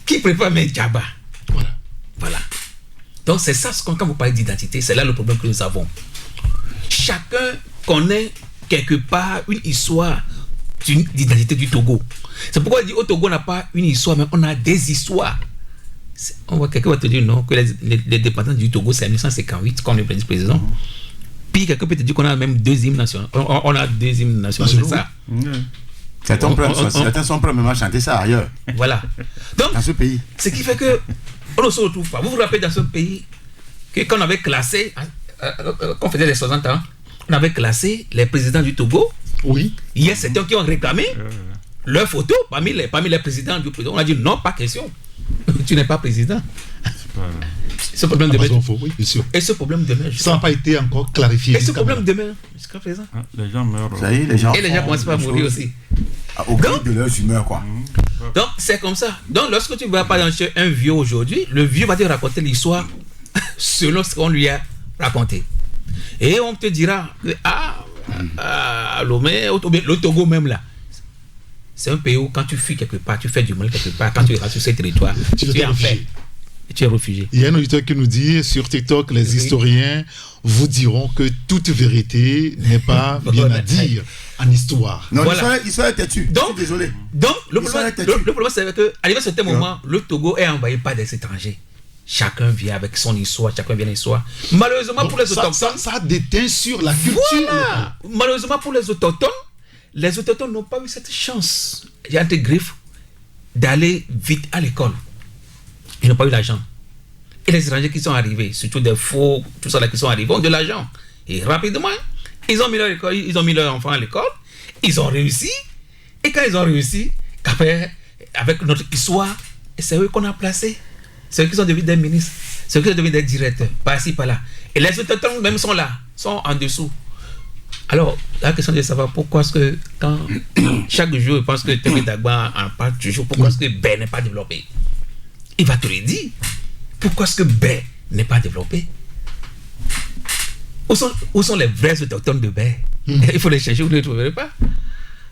qui prépare mes Djaba? Voilà. Donc, c'est ça, quand vous parlez d'identité, c'est là le problème que nous avons. Chacun connaît quelque part une histoire d'identité du Togo. C'est pourquoi on dit au Togo on n'a pas une histoire, mais on a des histoires. Quelqu'un va te dire non, que les dépendants du Togo c'est en 1958, comme le président. Puis quelqu'un peut te dire qu'on a même deux hymnes nationaux. On a deux hymnes nationaux, c'est ça. Certains sont premièrement à chanter ça ailleurs. Voilà. Donc, dans ce pays. Ce qui fait que on ne se retrouve pas. Vous vous rappelez dans ce pays que quand on avait classé, quand on faisait les 60 ans, on avait classé les présidents du Togo. Oui. Il y a certains qui ont réclamé leur photo parmi les présidents du président. On a dit non, pas question. Tu n'es pas président. Ce problème demeure. Oui, bien sûr. Et ce problème demeure. Ça n'a pas été encore clarifié. Et ce problème demeure jusqu'à présent. Les gens meurent. Ça y est, les gens commencent pas à mourir aussi. Au gré de leurs humeurs, quoi. Donc, c'est comme ça. Donc, lorsque tu vas parler chez un vieux aujourd'hui, le vieux va te raconter l'histoire selon ce qu'on lui a raconté. Et on te dira que Lomé, le Togo même là, c'est un pays où quand tu fuis quelque part, tu fais du mal quelque part, quand tu es sur ce territoire, tu es en paix. Et tu es réfugié. Il y a un auditeur qui nous dit sur TikTok, les historiens vous diront que toute vérité n'est pas bien à dire en histoire. Non, l'histoire est têtue. Donc, je suis désolé. Donc, le problème c'est qu'arrivé à un certain moment, le Togo est envahi par des étrangers. Chacun vient avec son histoire, chacun vient avec l'histoire. Malheureusement pour les autochtones, ça déteint sur la culture. Voilà. Malheureusement pour les autochtones n'ont pas eu cette chance. Il y a des griffes d'aller vite à l'école. Ils n'ont pas eu l'argent. Et les étrangers qui sont arrivés, surtout des faux, tout ça là qui sont arrivés, ont de l'argent. Et rapidement, ils ont mis leurs enfants à l'école, ils ont réussi. Et quand ils ont réussi, avec notre histoire, c'est eux qu'on a placés. C'est eux qui sont devenus des ministres, c'est eux qui sont devenus des directeurs, par-ci, par-là. Et les autochtones même sont là, sont en dessous. Alors, la question est de savoir pourquoi est-ce que quand chaque jour, je pense que Thémé Dagba en parle toujours, pourquoi est-ce que Bé n'est pas développé? Il va te le dire. Pourquoi est-ce que Bé n'est pas développé? Où sont les vrais autochtones de Bé? Il faut les chercher, vous ne les trouverez pas.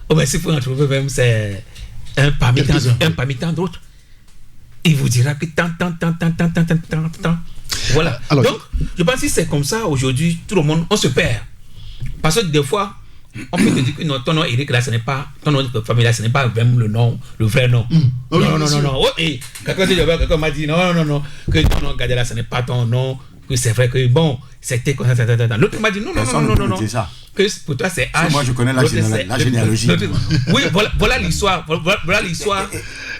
Oh, mais s'il faut en trouver même, c'est un parmi tant d'autres. Il vous dira que tant. Voilà. Alors, donc, je pense que c'est comme ça aujourd'hui, tout le monde, on se perd. Parce que des fois, on peut te dire que non, ton nom Eric là, ce n'est pas, ton nom de famille là, ce n'est pas vraiment le vrai nom. Non. Oh, et quelqu'un m'a dit non, que ton nom Gadé là, ce n'est pas ton nom, que c'est vrai que bon, c'était comme ça. L'autre m'a dit non. Que pour toi c'est H. Moi je connais la généalogie. Oui, voilà l'histoire. Voilà l'histoire.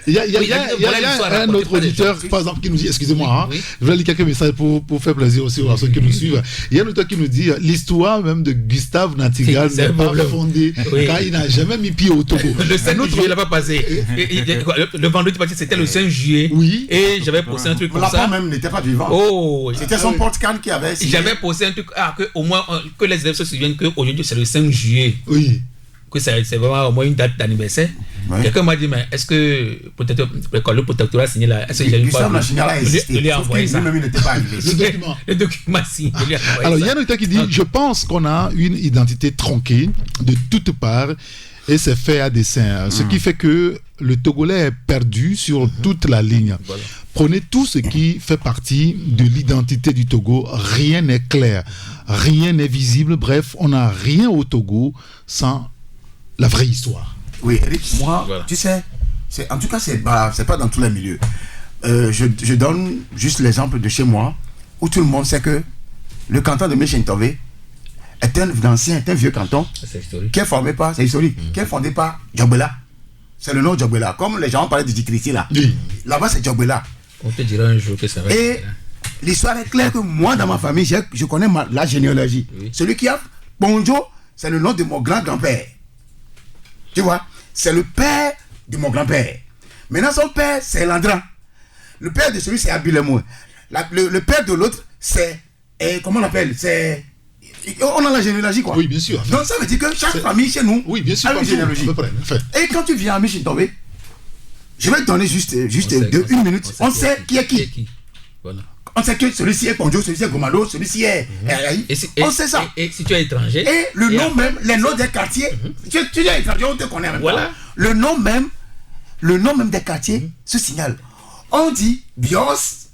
Il y a un autre auditeur, par exemple, qui nous dit, excusez-moi, je voulais lire quelques messages pour faire plaisir aussi à ceux qui nous suivent. Il y a un auteur qui nous dit, l'histoire même de Gustave Nantigal n'est pas fondée, car il n'a jamais mis pied au Togo. Le 5 juillet, il n'a pas passé. Le vendredi passé, c'était le 5 juillet. Oui. Et j'avais posté un truc comme ça. L'apprend même n'était pas vivant. Oh. C'était son porte-canne qui avait signé. J'avais posté un truc, que au moins, que les élèves se souviennent qu'aujourd'hui, c'est le 5 juillet. Oui. Que c'est vraiment au moins une date d'anniversaire. Ouais. Quelqu'un m'a dit, mais est-ce que peut-être le protectorat signé là, est-ce qu'il a eu pas de lui envoyer ça? Lui-même, il n'était pas arrivé. Le document signé. Alors, il y a un auteur qui dit, je pense qu'on a une identité tronquée de toutes parts et c'est fait à dessein. Ce qui fait que le Togolais est perdu sur toute la ligne. Voilà. Prenez tout ce qui fait partie de l'identité du Togo. Rien n'est clair, rien n'est visible. Bref, on n'a rien au Togo sans la vraie histoire. Oui, Eric, moi, tu sais, en tout cas, c'est pas dans tous les milieux. Je donne juste l'exemple de chez moi, où tout le monde sait que le canton de Méchintove est un vieux canton qui est formé par, c'est historique, qui est fondé par Djogbela. C'est le nom Djogbela. Comme les gens parlaient de Dikriti là. Oui. Là-bas, c'est Djogbela. On te dira un jour que ça va. Et l'histoire est claire que moi, dans ma famille, je connais la généalogie. Oui. Celui qui a Bonjo, c'est le nom de mon grand-grand-père. Tu vois, c'est le père de mon grand-père. Maintenant, son père, c'est Landran. Le père de celui, c'est Abilemo. Le père de l'autre, c'est... comment on l'appelle? C'est... On a la généalogie, quoi. Oui, bien sûr. Donc, ça veut dire que chaque famille chez nous a une généalogie. Et quand tu viens à Méchintove, je vais te donner juste une minute. On sait qui est qui. Voilà. On sait que celui-ci est Ponjo, celui-ci est Gomado, celui-ci est... on sait ça. Et si tu es étranger... Et le nom même, les noms des quartiers, tu es étranger, on te connaît même pas. Le nom même des quartiers se signale. On dit Biossi.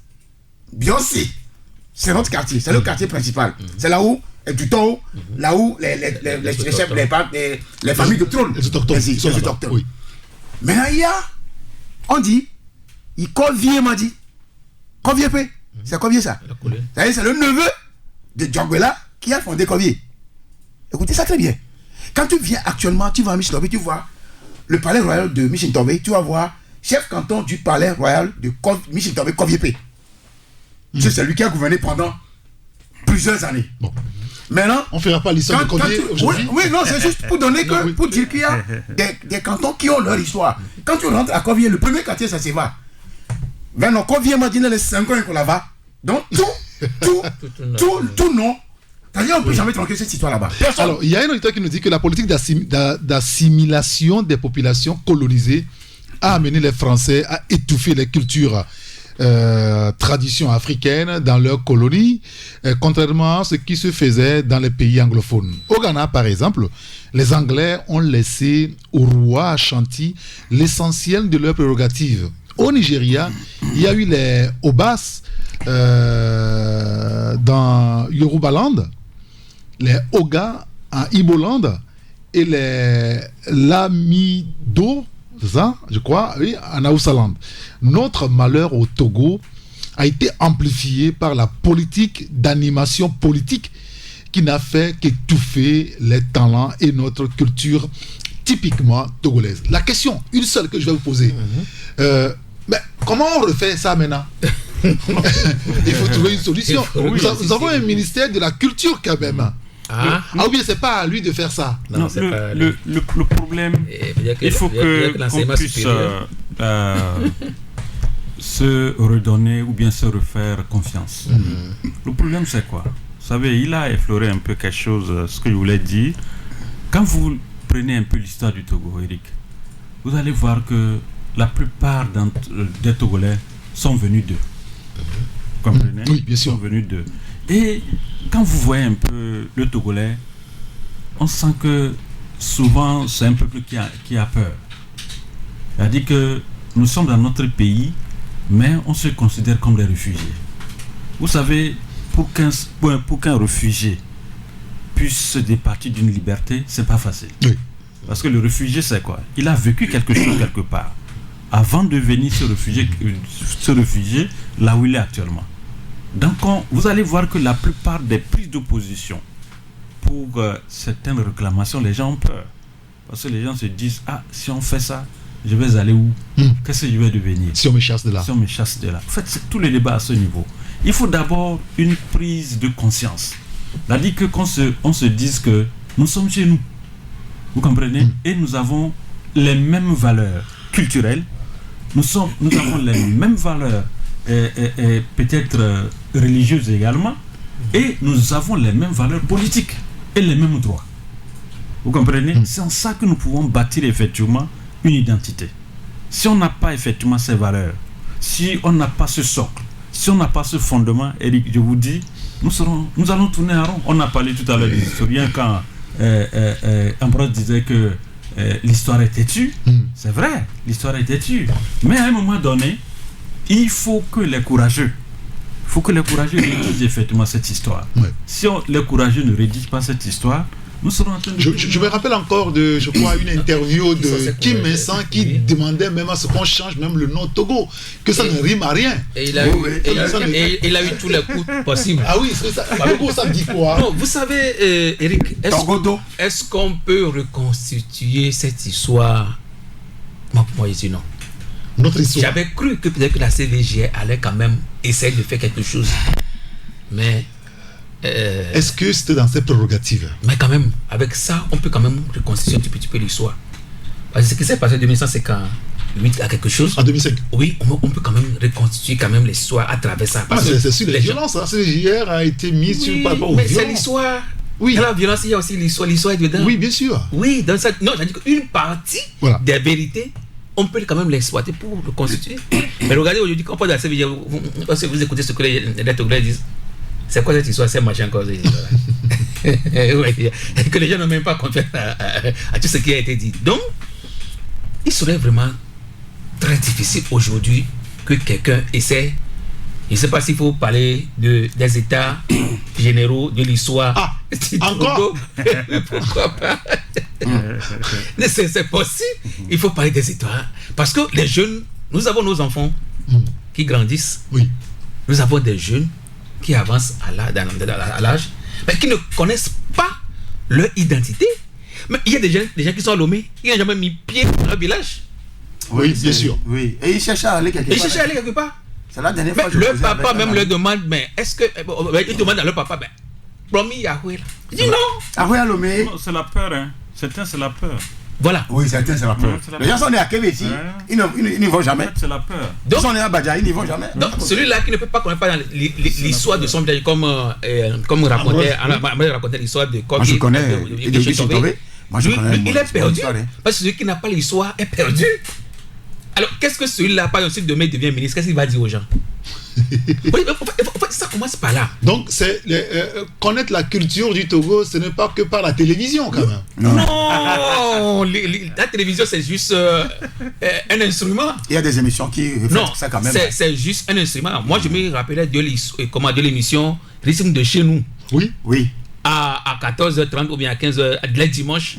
C'est notre quartier, c'est le quartier principal. C'est là où, du Tao, là où les chefs, les familles de trône, les autochtones. Oui. Maintenant, on dit, il Kovier m'a dit. Kovier P. C'est Kovier ça. C'est le neveu de Djogbela qui a fondé Kovier. Écoutez ça très bien. Quand tu viens actuellement, tu vas à Méchintove, tu vois le palais royal de Méchintove, tu vas voir chef canton du palais royal de Méchintove, Kovier P. C'est lui qui a gouverné pendant plusieurs années. Bon. Maintenant, on ne fera pas l'histoire de Kovier aujourd'hui. Oui, non, c'est juste pour donner que, pour dire qu'il y a des cantons qui ont leur histoire. Quand tu rentres à Kovier, le premier quartier, ça se va. Maintenant, Kovier m'a dit les 5 ans qu'on là-bas. Donc, tout non. C'est-à-dire, on ne peut jamais tranquille cette histoire là-bas. Alors, il y a un auditeur qui nous dit que la politique d'assimilation des populations colonisées a amené les Français à étouffer les cultures traditions africaines dans leurs colonies, contrairement à ce qui se faisait dans les pays anglophones. Au Ghana, par exemple, les Anglais ont laissé au roi Ashanti l'essentiel de leurs prérogatives. Au Nigeria, il y a eu les Obas dans Yorubaland, les Oga en Iboland et les Lamido, c'est ça, je crois, oui, en Aousaland. Notre malheur au Togo a été amplifié par la politique d'animation politique qui n'a fait qu'étouffer les talents et notre culture typiquement togolaise. La question, une seule que je vais vous poser, mais comment on refait ça maintenant? Il faut trouver une solution. Nous avons un ministère de la culture quand même. Ou bien c'est pas à lui de faire ça. Non, le problème, il faut qu'on puisse se redonner ou bien se refaire confiance. Le problème c'est quoi? Vous savez, il a effleuré un peu quelque chose, ce que je voulais dire. Quand vous prenez un peu l'histoire du Togo, Eric, vous allez voir que la plupart des Togolais sont venus d'eux. Vous comprenez? Oui, bien sûr. Sont venus d'eux. Et quand vous voyez un peu le Togolais, on sent que souvent c'est un peuple qui a peur. C'est-à-dire que nous sommes dans notre pays, mais on se considère comme des réfugiés. Vous savez, pour qu'un réfugié puisse se départir d'une liberté, c'est pas facile. Oui. Parce que le réfugié, c'est quoi? Il a vécu quelque chose quelque part avant de venir se réfugier là où il est actuellement. Donc, vous allez voir que la plupart des prises d'opposition pour certaines réclamations, les gens ont peur. Parce que les gens se disent, ah, si on fait ça, je vais aller où? Qu'est-ce que je vais devenir? Si on me chasse de là. Si on me chasse de là. En fait, c'est tout le débat à ce niveau. Il faut d'abord une prise de conscience. C'est-à-dire qu'on se dise que nous sommes chez nous. Vous comprenez? Et nous avons les mêmes valeurs culturelles. Nous avons les mêmes valeurs peut-être religieuses également. Et nous avons les mêmes valeurs politiques et les mêmes droits. Vous comprenez? C'est en ça que nous pouvons bâtir effectivement une identité. Si on n'a pas effectivement ces valeurs, si on n'a pas ce socle, si on n'a pas ce fondement, Eric, je vous dis, nous allons tourner en rond. On a parlé tout à l'heure des historiens quand Ambroise disait que l'histoire est têtue. C'est vrai, l'histoire est têtue. Mais à un moment donné, il faut que les courageux rédigent effectivement cette histoire. Ouais. Si les courageux ne rédigent pas cette histoire, nous serons en train de... Je me rappelle encore de, je crois, une interview de Kim Messan qui demandait même à ce qu'on change même le nom Togo, que ça ne rime à rien. Et il a eu tous les coups possibles. Ah oui, c'est ça. Ça dit quoi? Non, vous savez, Eric, est-ce qu'on peut reconstituer cette histoire? Moi, je dis non. Notre histoire. J'avais cru que peut-être que la CVG allait quand même essayer de faire quelque chose. Mais... est-ce que c'était dans ses prérogatives? Mais quand même, avec ça, on peut quand même reconstituer un petit peu l'histoire. Parce que ce qui s'est passé en 2005, c'est quand 8 à quelque chose. En 2005. Oui, on peut quand même reconstituer quand même l'histoire à travers ça. C'est sûr, les violences. La CVJR a été mise sur par rapport aux violences. Mais c'est l'histoire. Oui. Dans la violence, il y a aussi l'histoire. L'histoire est dedans. Oui, bien sûr. Oui, dans ça. Non, j'ai dit qu'une partie des vérités, on peut quand même l'exploiter pour reconstituer. Mais regardez aujourd'hui, quand on parle de la CVJR, vous écoutez ce que les Togolais disent. C'est quoi cette histoire? C'est machin encore. Que les gens n'ont même pas confiance à tout ce qui a été dit. Donc, il serait vraiment très difficile aujourd'hui que quelqu'un essaie. Je ne sais pas s'il faut parler des états généraux de l'histoire. Ah, encore? Pourquoi pas? C'est possible. Il faut parler des états. Parce que les jeunes, nous avons nos enfants qui grandissent. Oui. Nous avons des jeunes qui avancent à l'âge, mais qui ne connaissent pas leur identité. Mais il y a des gens qui sont à Lomé, qui n'ont jamais mis pied dans leur village. Oui, bien sûr. Oui. Et ils cherchent à aller quelque part. C'est la dernière fois que leur papa même leur demande, mais est-ce que... ils demandent à leur papa, mais promis Yahweh là. Il dit non. Yahweh à Lomé. C'est la peur, hein. Certains, c'est la peur. Voilà. Oui, certains, c'est la peur. Les gens sont nés à Kébé ici, ils n'y vont jamais. C'est la peur. Ils sont nés à Badja, ils n'y vont jamais. Donc, celui-là qui ne peut pas connaître pas l'histoire de son village, comme racontait l'histoire de Kogi. Moi, je connais. Moi, je connais. Il est perdu. Parce que celui qui n'a pas l'histoire est perdu. Alors, qu'est-ce que celui-là, par exemple, si demain il devient ministre, qu'est-ce qu'il va dire aux gens? Oui, ça commence par là. Donc, c'est connaître la culture du Togo, ce n'est pas que par la télévision, quand même. Non, la télévision, c'est juste un instrument. Il y a des émissions qui reflètent ça quand même. C'est juste un instrument. Moi, je me rappelais de l'émission Rythme de chez nous. Oui. À 14h30 ou bien à 15h, le dimanche,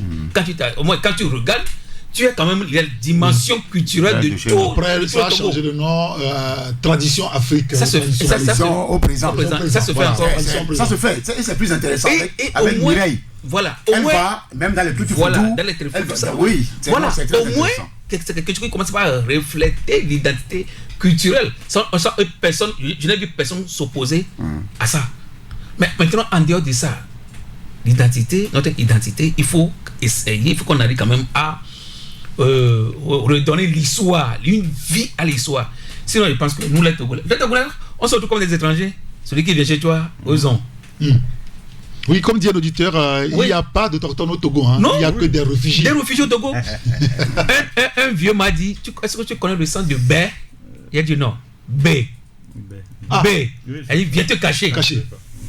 au moins quand tu regardes, tu as quand même les dimensions culturelles de tout. Après, ça a changé de nom, Tradition Afrique. Ça se fait au présent. Ça se fait encore. Ça se fait. Et c'est plus intéressant avec Mireille. Voilà. Elle va même dans les petits photos. Dans les téléphones. Oui. Voilà. Au moins, c'est quelque chose qui commence à refléter l'identité culturelle. Je n'ai vu personne s'opposer à ça. Mais maintenant, en dehors de ça, notre identité, il faut essayer, il faut qu'on arrive quand même à redonner l'histoire, une vie à l'histoire. Sinon, je pense que nous, les Togolais, on se retrouve comme des étrangers. Celui qui vient chez toi, osons. Oui, comme dit un auditeur, il n'y a pas d'autochtones au Togo. Hein. Non, il n'y a que des réfugiés. Des réfugiés au Togo. un vieux m'a dit, est-ce que tu connais le sens de B? Il a dit non. B. Ah. B. Elle dit, viens te cacher.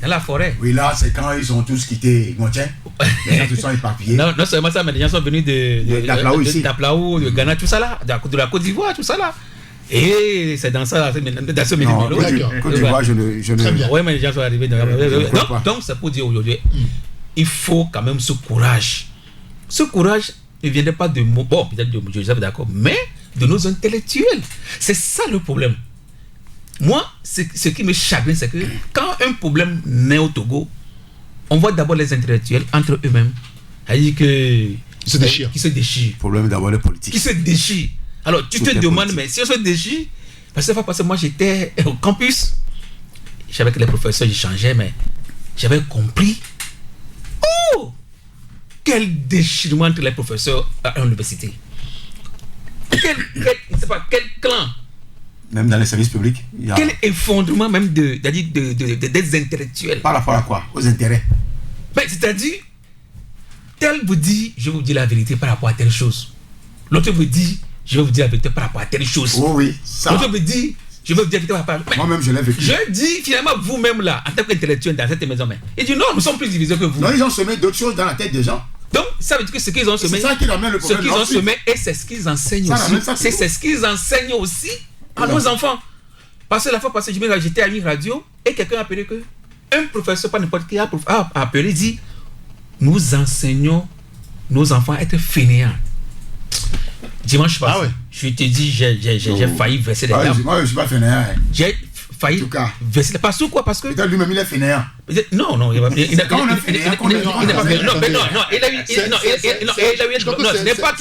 Dans la forêt. Oui, là, c'est quand ils ont tous quitté Gontien. Les gens se sont éparpillés. Non seulement ça, mais les gens sont venus de Taplao, de Ghana, tout ça là, de la Côte d'Ivoire, tout ça là. Et c'est dans ça, dans ce Non, milieu. Côte d'Ivoire, je ne... Oui, mais les gens sont arrivés. Donc, c'est pour dire aujourd'hui, il faut quand même ce courage. Ce courage ne viendrait pas de mots, bon, peut-être de je suis d'accord, mais de nos intellectuels. C'est ça le problème. Moi, ce qui me chagrine, c'est que quand un problème naît au Togo, on voit d'abord les intellectuels entre eux-mêmes. C'est-à-dire qui se déchirent. Problème d'abord les politiques. Qui se déchirent. Alors, tu te demandes, mais si on se déchire, parce que moi j'étais au campus, j'avais que les professeurs, j'échangeais, mais j'avais compris. Oh! Quel déchirement entre les professeurs à l'université. Quel clan. Même dans les services publics. Quel effondrement même des intellectuels. Par rapport à quoi? Aux intérêts. Ben, c'est-à-dire, tel vous dit, je vais vous dire la vérité par rapport à telle chose. L'autre vous dit, je vais vous dire la vérité par rapport à telle chose. Oh oui, ça. L'autre me dit, je vais vous dire la vérité par rapport à... Moi-même, je l'ai vécu. Je dis, finalement, vous-même là, en tant qu'intellectuel dans cette maison, il dit non, nous sommes plus divisés que vous. Non, ils ont semé d'autres choses dans la tête des gens. Donc, ça veut dire que ce qu'ils ont semé, c'est ça qui ramène le problème. Ce qu'ils ont semé, et c'est ce qu'ils enseignent aussi. C'est ce qu'ils enseignent aussi à nos enfants. Parce que la fois passée, j'étais à une radio et quelqu'un a appelé que un professeur, pas n'importe qui, a appelé, dit nous enseignons nos enfants à être fainéants. Dimanche passé, je te dis, j'ai failli verser les larmes. Moi, je ne suis pas fainéant. J'ai failli verser les larmes. Parce que quoi? Parce que. Peut-être lui-même, il est fainéant. Non, il n'a pas. Il n'a pas. Non, ce n'est pas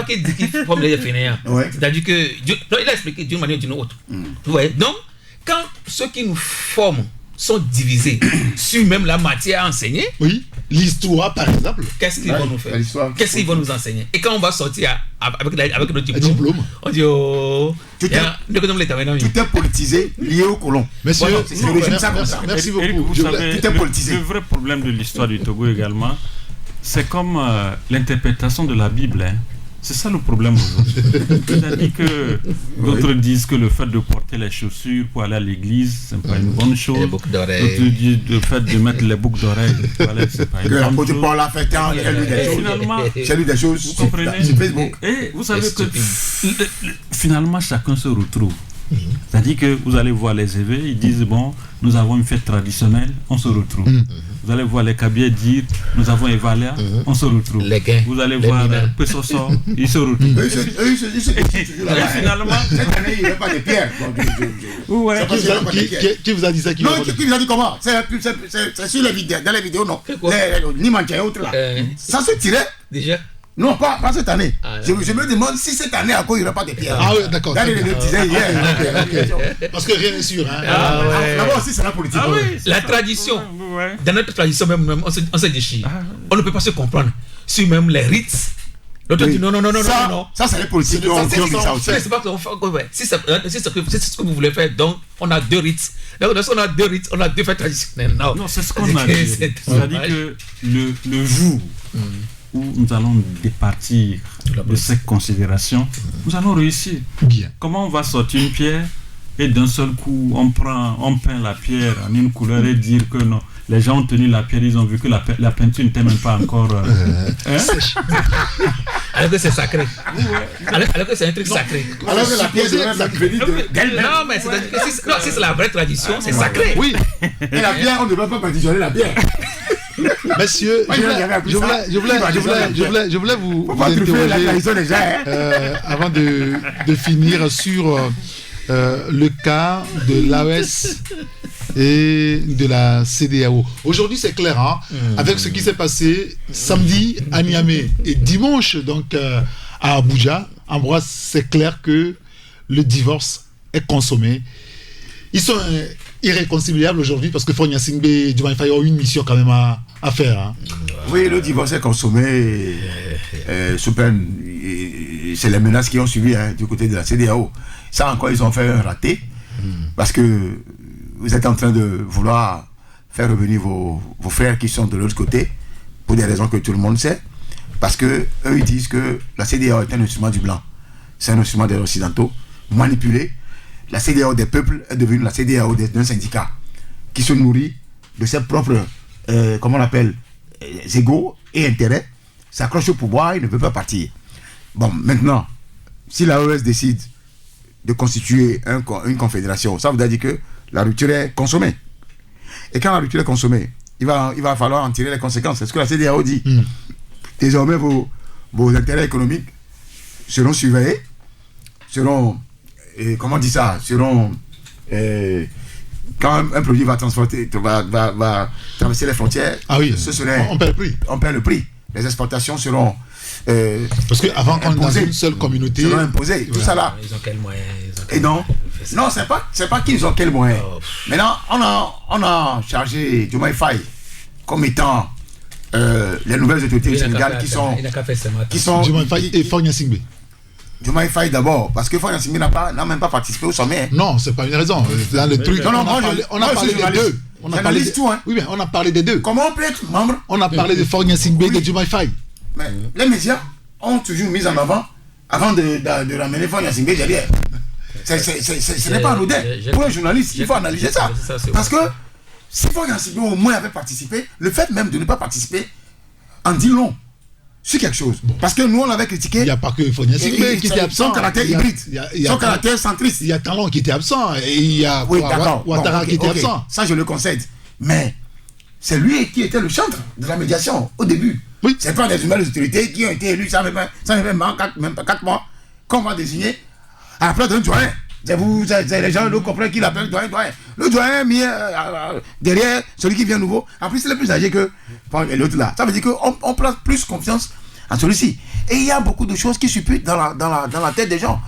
qu'il dit qu'il faut les fainéants. C'est-à-dire que. Non, il a expliqué d'une manière ou d'une autre. Vous voyez? Donc, quand ceux qui nous forment sont divisés sur même la matière à enseigner. Oui, l'histoire par exemple. Qu'est-ce qu'ils vont nous faire? Qu'est-ce qu'ils vont nous enseigner? Et quand on va sortir avec notre diplôme, on dit tout est politisé, lié au colon. Monsieur, merci beaucoup. Vous savez, le vrai problème de l'histoire du Togo également, c'est comme l'interprétation de la Bible. C'est ça le problème aujourd'hui. C'est-à-dire que d'autres disent que le fait de porter les chaussures pour aller à l'église, c'est pas une bonne chose. D'autres disent le fait de mettre les boucles d'oreilles pour aller, c'est pas une bonne chose. Paul a fait tant, j'ai lu des choses. Vous comprenez? Sur Facebook. Et vous savez que finalement chacun se retrouve. C'est-à-dire que vous allez voir les éveils, ils disent bon, nous avons une fête traditionnelle, on se retrouve. Vous allez voir les Kabiers dire nous avons Evalia, on se retrouve. Vous allez voir Pessoso, ils se retrouvent. Et finalement, cette année, il n'y a pas de pierre. Qui vous a dit ça? Non, qui vous a dit comment? C'est sur les vidéos, dans les vidéos, non. Nimantia et autres là. Ça se tirait. Déjà? Non, pas cette année. Je me demande si cette année encore il n'y aura pas de pierre. Ah oui, d'accord. Dans les disait hier. Parce que rien n'est sûr. D'abord aussi, c'est la politique. La tradition. Dans notre tradition, même, on se déchire. On ne peut pas se comprendre sur même les rites. L'autre dit non. Ça, c'est les politiques qui ont mis ça aussi. C'est pas si c'est ce que vous voulez faire, donc on a deux rites. Donc, on a deux rites, on a deux fêtes traditionnelles. Non, c'est ce qu'on a dit. C'est-à-dire que le jour où nous allons départir de cette considération, nous allons réussir. Bien. Comment on va sortir une pierre et d'un seul coup on peint la pierre en une couleur et dire que non, les gens ont tenu la pierre, ils ont vu que la peinture n'était même pas encore alors que c'est sacré. Alors que c'est un truc sacré. Alors que la pierre devrait venir de... Non, mais si c'est la vraie tradition, c'est sacré. Oui. Et la pierre, on ne devrait pas partitionner la pierre. Monsieur, je voulais vous interroger avant de finir sur le cas de l'AES et de la CEDEAO. Aujourd'hui, c'est clair, avec ce qui s'est passé samedi à Niamey et dimanche donc à Abuja. Ambroise, c'est clair que le divorce est consommé. Ils sont irréconciliables aujourd'hui parce que Fonia Singbe et Diomaye Faye ont une mission quand même à faire. Oui, le divorce est consommé sous peine. C'est les menaces qui ont suivi du côté de la CEDEAO. Ça encore, ils ont fait un raté parce que vous êtes en train de vouloir faire revenir vos frères qui sont de l'autre côté, pour des raisons que tout le monde sait, parce que eux ils disent que la CEDEAO est un instrument du blanc, c'est un instrument des occidentaux, manipulé. La CEDEAO des peuples est devenue la CEDEAO d'un syndicat qui se nourrit de ses propres, comment on appelle, égos et intérêts, s'accroche au pouvoir et ne veut pas partir. Bon, maintenant, si l'AOS décide de constituer une confédération, ça voudrait dire que la rupture est consommée. Et quand la rupture est consommée, il va falloir en tirer les conséquences. C'est ce que la CEDEAO dit. Désormais, vos intérêts économiques seront surveillés, seront, comment on dit ça, seront, quand un produit va traverser les frontières, on perd le prix. Les exportations seront parce qu'avant qu'on est dans une seule communauté, seront imposées. Tout ça là. Ils ont quel moyen? Et non, c'est pas qu'ils ont quel moyen. Maintenant, on a chargé Diomaye Faye comme étant les nouvelles autorités du Sénégal qui sont Diomaye Faye et Faure Gnassingbé. Diomaye Faye d'abord, parce que Faure Gnassingbé n'a même pas participé au sommet. Non, c'est pas une raison. Dans le truc, on a parlé des deux. On a parlé tout, hein. Oui, mais on a parlé des deux. Comment on peut être membre? On a parlé de Faure Gnassingbé et de Diomaye Faye. Mais les médias ont toujours mis en avant de ramener Faure Gnassingbé derrière. Ce n'est pas anodin. Pour un journaliste, il faut analyser ça. Parce que si Faure Gnassingbé au moins avait participé, le fait même de ne pas participer en dit long sur quelque chose. Parce que nous, on avait critiqué. Il n'y a pas que Faure Gnassingbé qui était absent. Son caractère hybride, son caractère centriste. Il y a Talon qui était absent et il y a Ouattara qui était absent. Ça, je le concède. Mais c'est lui qui était le chantre de la médiation au début. Oui. C'est pas des nouvelles autorités qui ont été élues, ça fait même pas 4 mois, qu'on va désigner à la place d'un doyen. Les gens ne comprennent qui l'appelle doyen. Le doyen mis derrière celui qui vient nouveau. En plus, il est plus âgé que l'autre là. Ça veut dire qu'on place plus confiance en celui-ci. Et il y a beaucoup de choses qui supputent dans la tête des gens.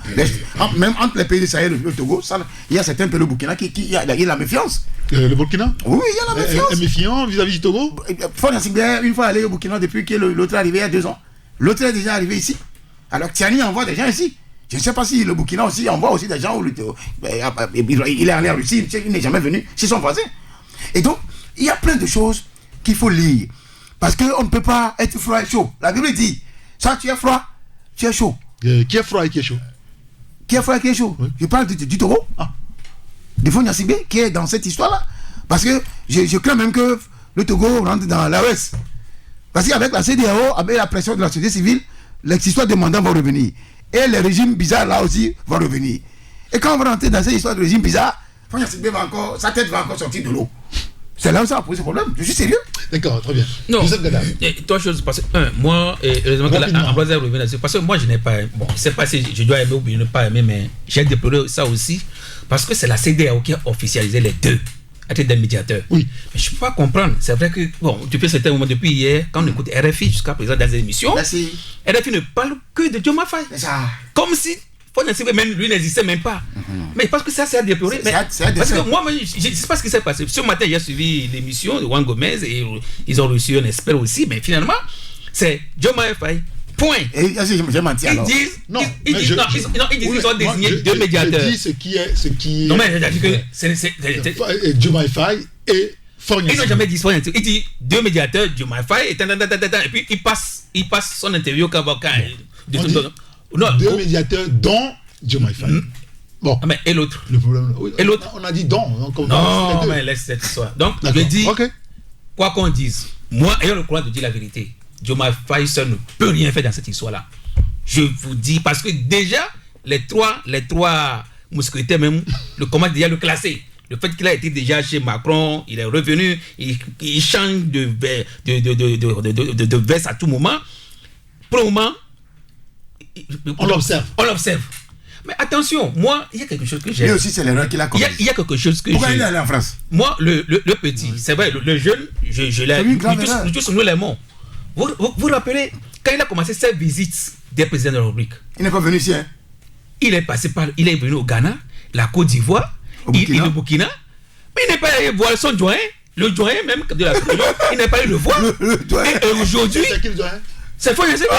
Même entre les pays de Sahel et le Togo, il y a certains pays, le Burkina, il y a la méfiance. Le Burkina? Oui, il y a la méfiance. Méfiant vis-à-vis du Togo? Faure Gnassingbé, une fois allé au Burkina depuis que l'autre est arrivé il y a 2 ans. L'autre est déjà arrivé ici. Alors Tiani envoie des gens ici. Je ne sais pas si le Burkina aussi envoie aussi des gens où il est allé en Russie, il n'est jamais venu chez son voisin. Et donc, il y a plein de choses qu'il faut lire. Parce qu'on ne peut pas être froid et chaud. La Bible dit, ça tu es froid, tu es chaud. Qui est froid et qui est chaud? Qui est froid et qui est chaud? Oui. Je parle du Togo, de Faure Gnassingbé, qui est dans cette histoire-là. Parce que je crains même que le Togo rentre dans l'AOS. Parce qu'avec la CEDEAO, avec la pression de la société civile, les histoires de mandat vont revenir. Et les régimes bizarres là aussi vont revenir. Et quand on va rentrer dans cette histoire de régime bizarre, Faure Gnassingbé sa tête va encore sortir de l'eau. C'est là où ça va poser problème. Je suis sérieux. D'accord, très bien. Non. Trois choses. Parce que, moi, heureusement que Ambroise revient là-dessus. Parce que moi, je n'ai pas. Bon, je ne sais pas si je dois aimer ou ne pas aimer, mais j'ai déploré ça aussi. Parce que c'est la CEDEAO qui a officialisé les deux. Être des médiateurs. Oui. Mais je ne peux pas comprendre. C'est vrai que, bon, depuis un certain moment, depuis hier, quand on écoute RFI jusqu'à présent dans des émissions, merci. RFI ne parle que de Diomaye Faye. C'est ça. Comme si Faure Gnassingbé, même lui, n'existait même pas. Mais parce que ça, c'est à déplorer. Parce que moi, je ne sais pas ce qui s'est passé. Ce matin, j'ai suivi l'émission de Juan Gomez et ils ont reçu un expert aussi. Mais finalement, c'est Diomaye Faye. Point. Et j'ai menti alors. Ils disent qu'ils ont désigné deux médiateurs. Je dis ce qui est. Non, mais j'ai dit que c'est Diomaye Faye et Faure Gnassingbé. Ils n'ont jamais dit Faure Gnassingbé. Ils disent deux médiateurs, Diomaye Faye et puis il passe son interview quand deux médiateurs dont Diomaye Faye. Bon. Mais et l'autre? Le problème. Et l'autre? On a dit dont. Non, mais laisse cette histoire. Donc, je dis, quoi qu'on dise, moi, ayant le courage de dire la vérité, Diomaye Faye seul ne peut rien faire dans cette histoire-là. Je vous dis, parce que déjà, les trois mousquetaires même, comment déjà le classer. Le fait qu'il a été déjà chez Macron, il est revenu, il change de veste à tout moment. Pour le moment, on l'observe. Mais attention, moi, il y a quelque chose que j'ai. Lui aussi, c'est l'erreur qu'il a commise. Il y a quelque chose que Pourquoi il est allé en France? Moi, le petit, c'est vrai, le jeune, je l'ai. Nous tous, nous l'aimons. Vous vous rappelez, quand il a commencé ses visites des présidents de la République, il n'est pas venu ici, hein? Il est venu au Ghana, la Côte d'Ivoire, le Burkina, mais il n'est pas allé voir son doyen, le doyen même de la Côte d'Ivoire, il n'est pas allé le voir. Et aujourd'hui, c'est Faure Gnassingbé.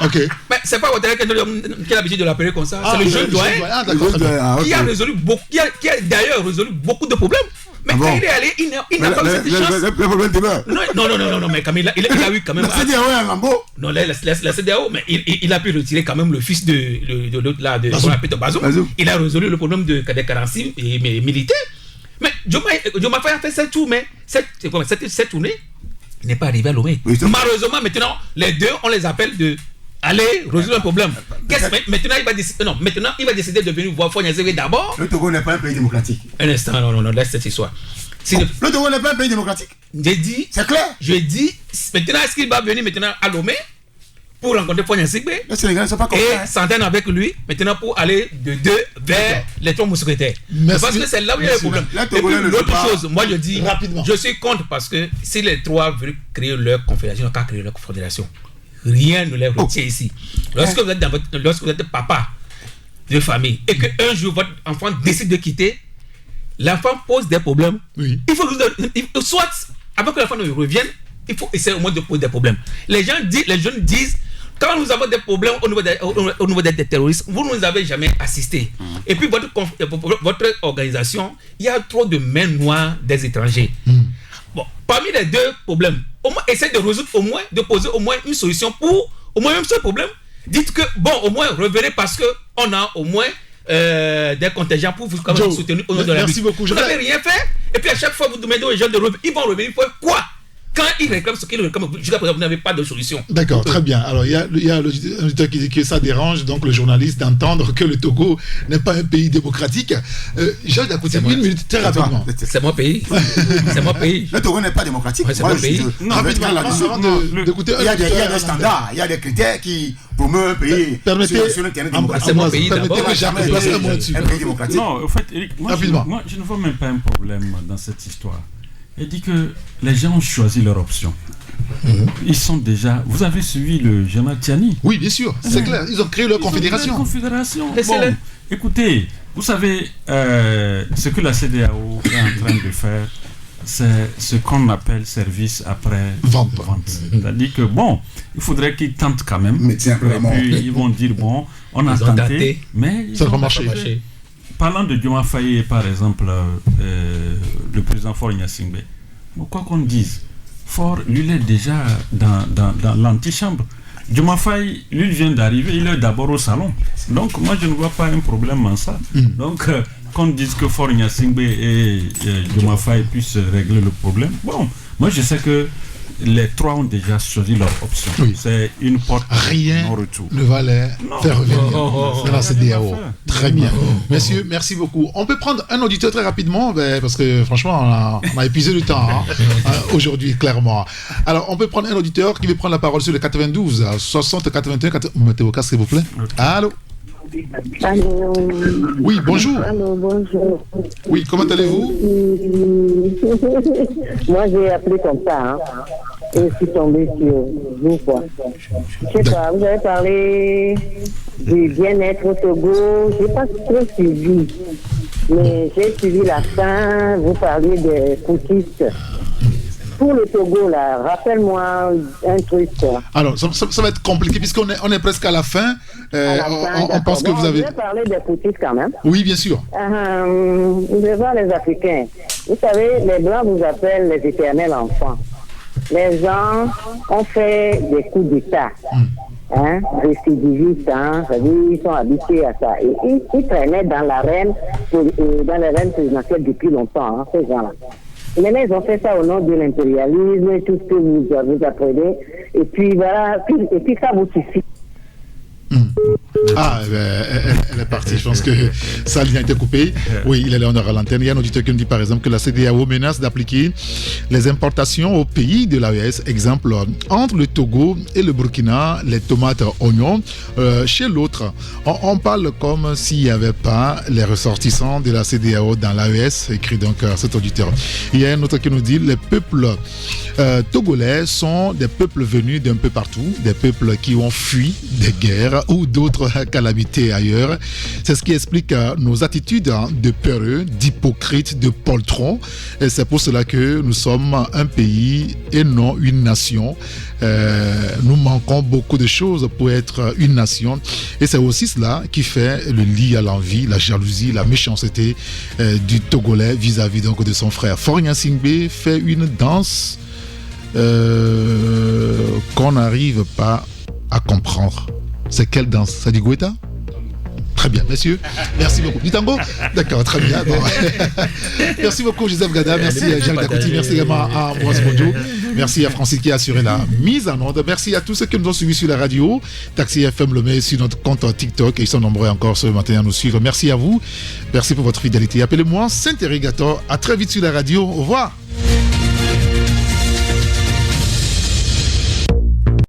Ok. Mais c'est pas Ouattara qui a l'habitude de l'appeler comme ça. C'est le jeune doyen qui a résolu beaucoup, qui a d'ailleurs résolu beaucoup de problèmes. Mais quand il est allé, il n'a pas eu cette chance. Le problème demeure. Non, mais quand même, il a eu quand même. La CEDEAO est un lambeau. Non, la CEDEAO, mais il a pu retirer quand même le fils de l'autre là, de Bazoum. Il a résolu le problème des carencies militaires. Mais Diomaye Faye a fait cette tour, mais cette tournée n'est pas arrivée à Lomé. Malheureusement, maintenant, les deux, on les appelle de aller résoudre un problème. Maintenant, il va décider de venir voir Fonia Zévé d'abord. Le Togo n'est pas un pays démocratique. Un instant, non, laisse cette histoire. Le Togo n'est pas un pays démocratique. J'ai dit. C'est clair. Je dis, maintenant, est-ce qu'il va venir maintenant à Lomé pour rencontrer Fonia Zévé et s'entendre avec lui maintenant pour aller de deux vers les trois mousquetaires. Parce que c'est là où il y a le problème. Et puis l'autre chose, moi je dis, je suis contre parce que si les trois veulent créer leur confédération, ils n'ont qu'à créer leur confédération. Rien ne les retient ici. Lorsque vous êtes papa de famille et qu'un jour votre enfant décide de quitter, l'enfant pose des problèmes. Oui. Il faut que soit avant que l'enfant ne revienne, il faut essayer au moins de poser des problèmes. Les jeunes disent, quand nous avons des problèmes au niveau des terroristes, vous ne nous avez jamais assisté. Et puis votre organisation, il y a trop de mains noires des étrangers. Bon, parmi les deux problèmes, au moins essayez de résoudre de poser au moins une solution pour au moins un seul problème. Dites que au moins revenez parce que on a au moins des contingents pour vous soutenir au nom de la lutte. Vous n'avez rien fait et puis à chaque fois vous demandez aux gens de revenir, ils vont revenir pour quoi? Quand ils réclament ce qu'ils réclament, jusqu'à présent, vous n'avez pas de solution. D'accord, très bien. Alors, il y a l'auditeur qui dit que ça dérange, donc le journaliste, d'entendre que le Togo n'est pas un pays démocratique. Georges Dakouti, une minute, très rapidement. C'est mon pays. C'est mon pays. Le Togo n'est pas démocratique. C'est mon pays. Rapidement, il y a des standards, il y a des critères qui promeuvent un pays sur le terrain démocratique. C'est mon pays d'abord. Un pays démocratique. Non, en fait, Eric, moi, je ne vois même pas un problème dans cette histoire. Elle dit que les gens ont choisi leur option. Ils sont déjà... Vous avez suivi le général Tiani? Oui, bien sûr, c'est clair. Ils ont créé leur confédération. Bon, écoutez, vous savez, ce que la CEDEAO est en train de faire, c'est ce qu'on appelle service après vente. C'est-à-dire que, il faudrait qu'ils tentent quand même. Mais tiens, et puis, ils vont dire, on a tenté, mais ça va marcher. Parlant de Diomaye Faye, par exemple, le président Faure Gnassingbé, quoi qu'on dise, Faure, lui, il est déjà dans l'antichambre. Diomaye Faye, lui, vient d'arriver, il est d'abord au salon. Donc, moi, je ne vois pas un problème en ça. Donc, qu'on dise que Faure Gnassingbé et Diomaye Faye puissent régler le problème, moi, je sais que les trois ont déjà choisi leur option. Oui. C'est une porte non-retour. Ne va les faire revenir. C'est la CEDEAO. Très bien. Messieurs, merci beaucoup. On peut prendre un auditeur très rapidement, parce que franchement, on a épuisé le temps aujourd'hui, clairement. Alors, on peut prendre un auditeur qui veut prendre la parole sur le 92 60 81 mettez vos casques, s'il vous plaît. Allô? Allô. Oui, bonjour. Allô, bonjour. Oui, comment allez-vous? Moi, j'ai appelé comme ça. Et je suis tombé sur vous, quoi. Je sais pas, vous avez parlé du bien-être au Togo. Je n'ai pas trop suivi. Mais j'ai suivi la fin. Vous parliez des poutistes. Pour le Togo, là, rappelle-moi un truc. Alors, ça va être compliqué puisqu'on est presque à la fin. On pense que vous avez... Je vais parler des poutistes quand même. Oui, bien sûr. Vous devez voir les Africains. Vous savez, les Blancs vous appellent les éternels enfants. Les gens ont fait des coups d'État. Récidivistes, c'est-à-dire ils sont habitués à ça. Et ils traînaient dans l'arène présidentielle depuis longtemps, ces gens-là. Maintenant, ils ont fait ça au nom de l'impérialisme, tout ce que vous apprenez. Et puis voilà, et puis ça vous suffit. Elle est partie. Je pense que sa ligne a été coupée. Oui, il est là, on aura l'antenne. Il y a un auditeur qui nous dit par exemple que la CEDEAO menace d'appliquer les importations au pays de l'AES. Exemple, entre le Togo et le Burkina, les tomates, oignons. Chez l'autre, on parle comme s'il n'y avait pas les ressortissants de la CEDEAO dans l'AES, écrit donc cet auditeur. Il y a un autre qui nous dit les peuples togolais sont des peuples venus d'un peu partout, des peuples qui ont fui des guerres ou d'autres d'autres calamités ailleurs. C'est ce qui explique nos attitudes de peureux, d'hypocrites, de poltrons. Et c'est pour cela que nous sommes un pays et non une nation. Nous manquons beaucoup de choses pour être une nation. Et c'est aussi cela qui fait le lit à l'envie, la jalousie, la méchanceté du Togolais vis-à-vis donc de son frère. Faure Gnassingbé fait une danse qu'on n'arrive pas à comprendre. C'est quelle danse? Ça dit Goïta? Très bien, messieurs. Merci beaucoup. Du tango? D'accord, très bien. Bon. Merci beaucoup, Joseph Gada. Merci à Jacques Dacouti. Merci également à Ambroise Bonjo. Merci à Francis qui a assuré la mise en onde. Merci à tous ceux qui nous ont suivis sur la radio. Taxi FM le met sur notre compte TikTok et ils sont nombreux encore ce matin à nous suivre. Merci à vous. Merci pour votre fidélité. Appelez-moi Saint-Irrigator. À très vite sur la radio. Au revoir.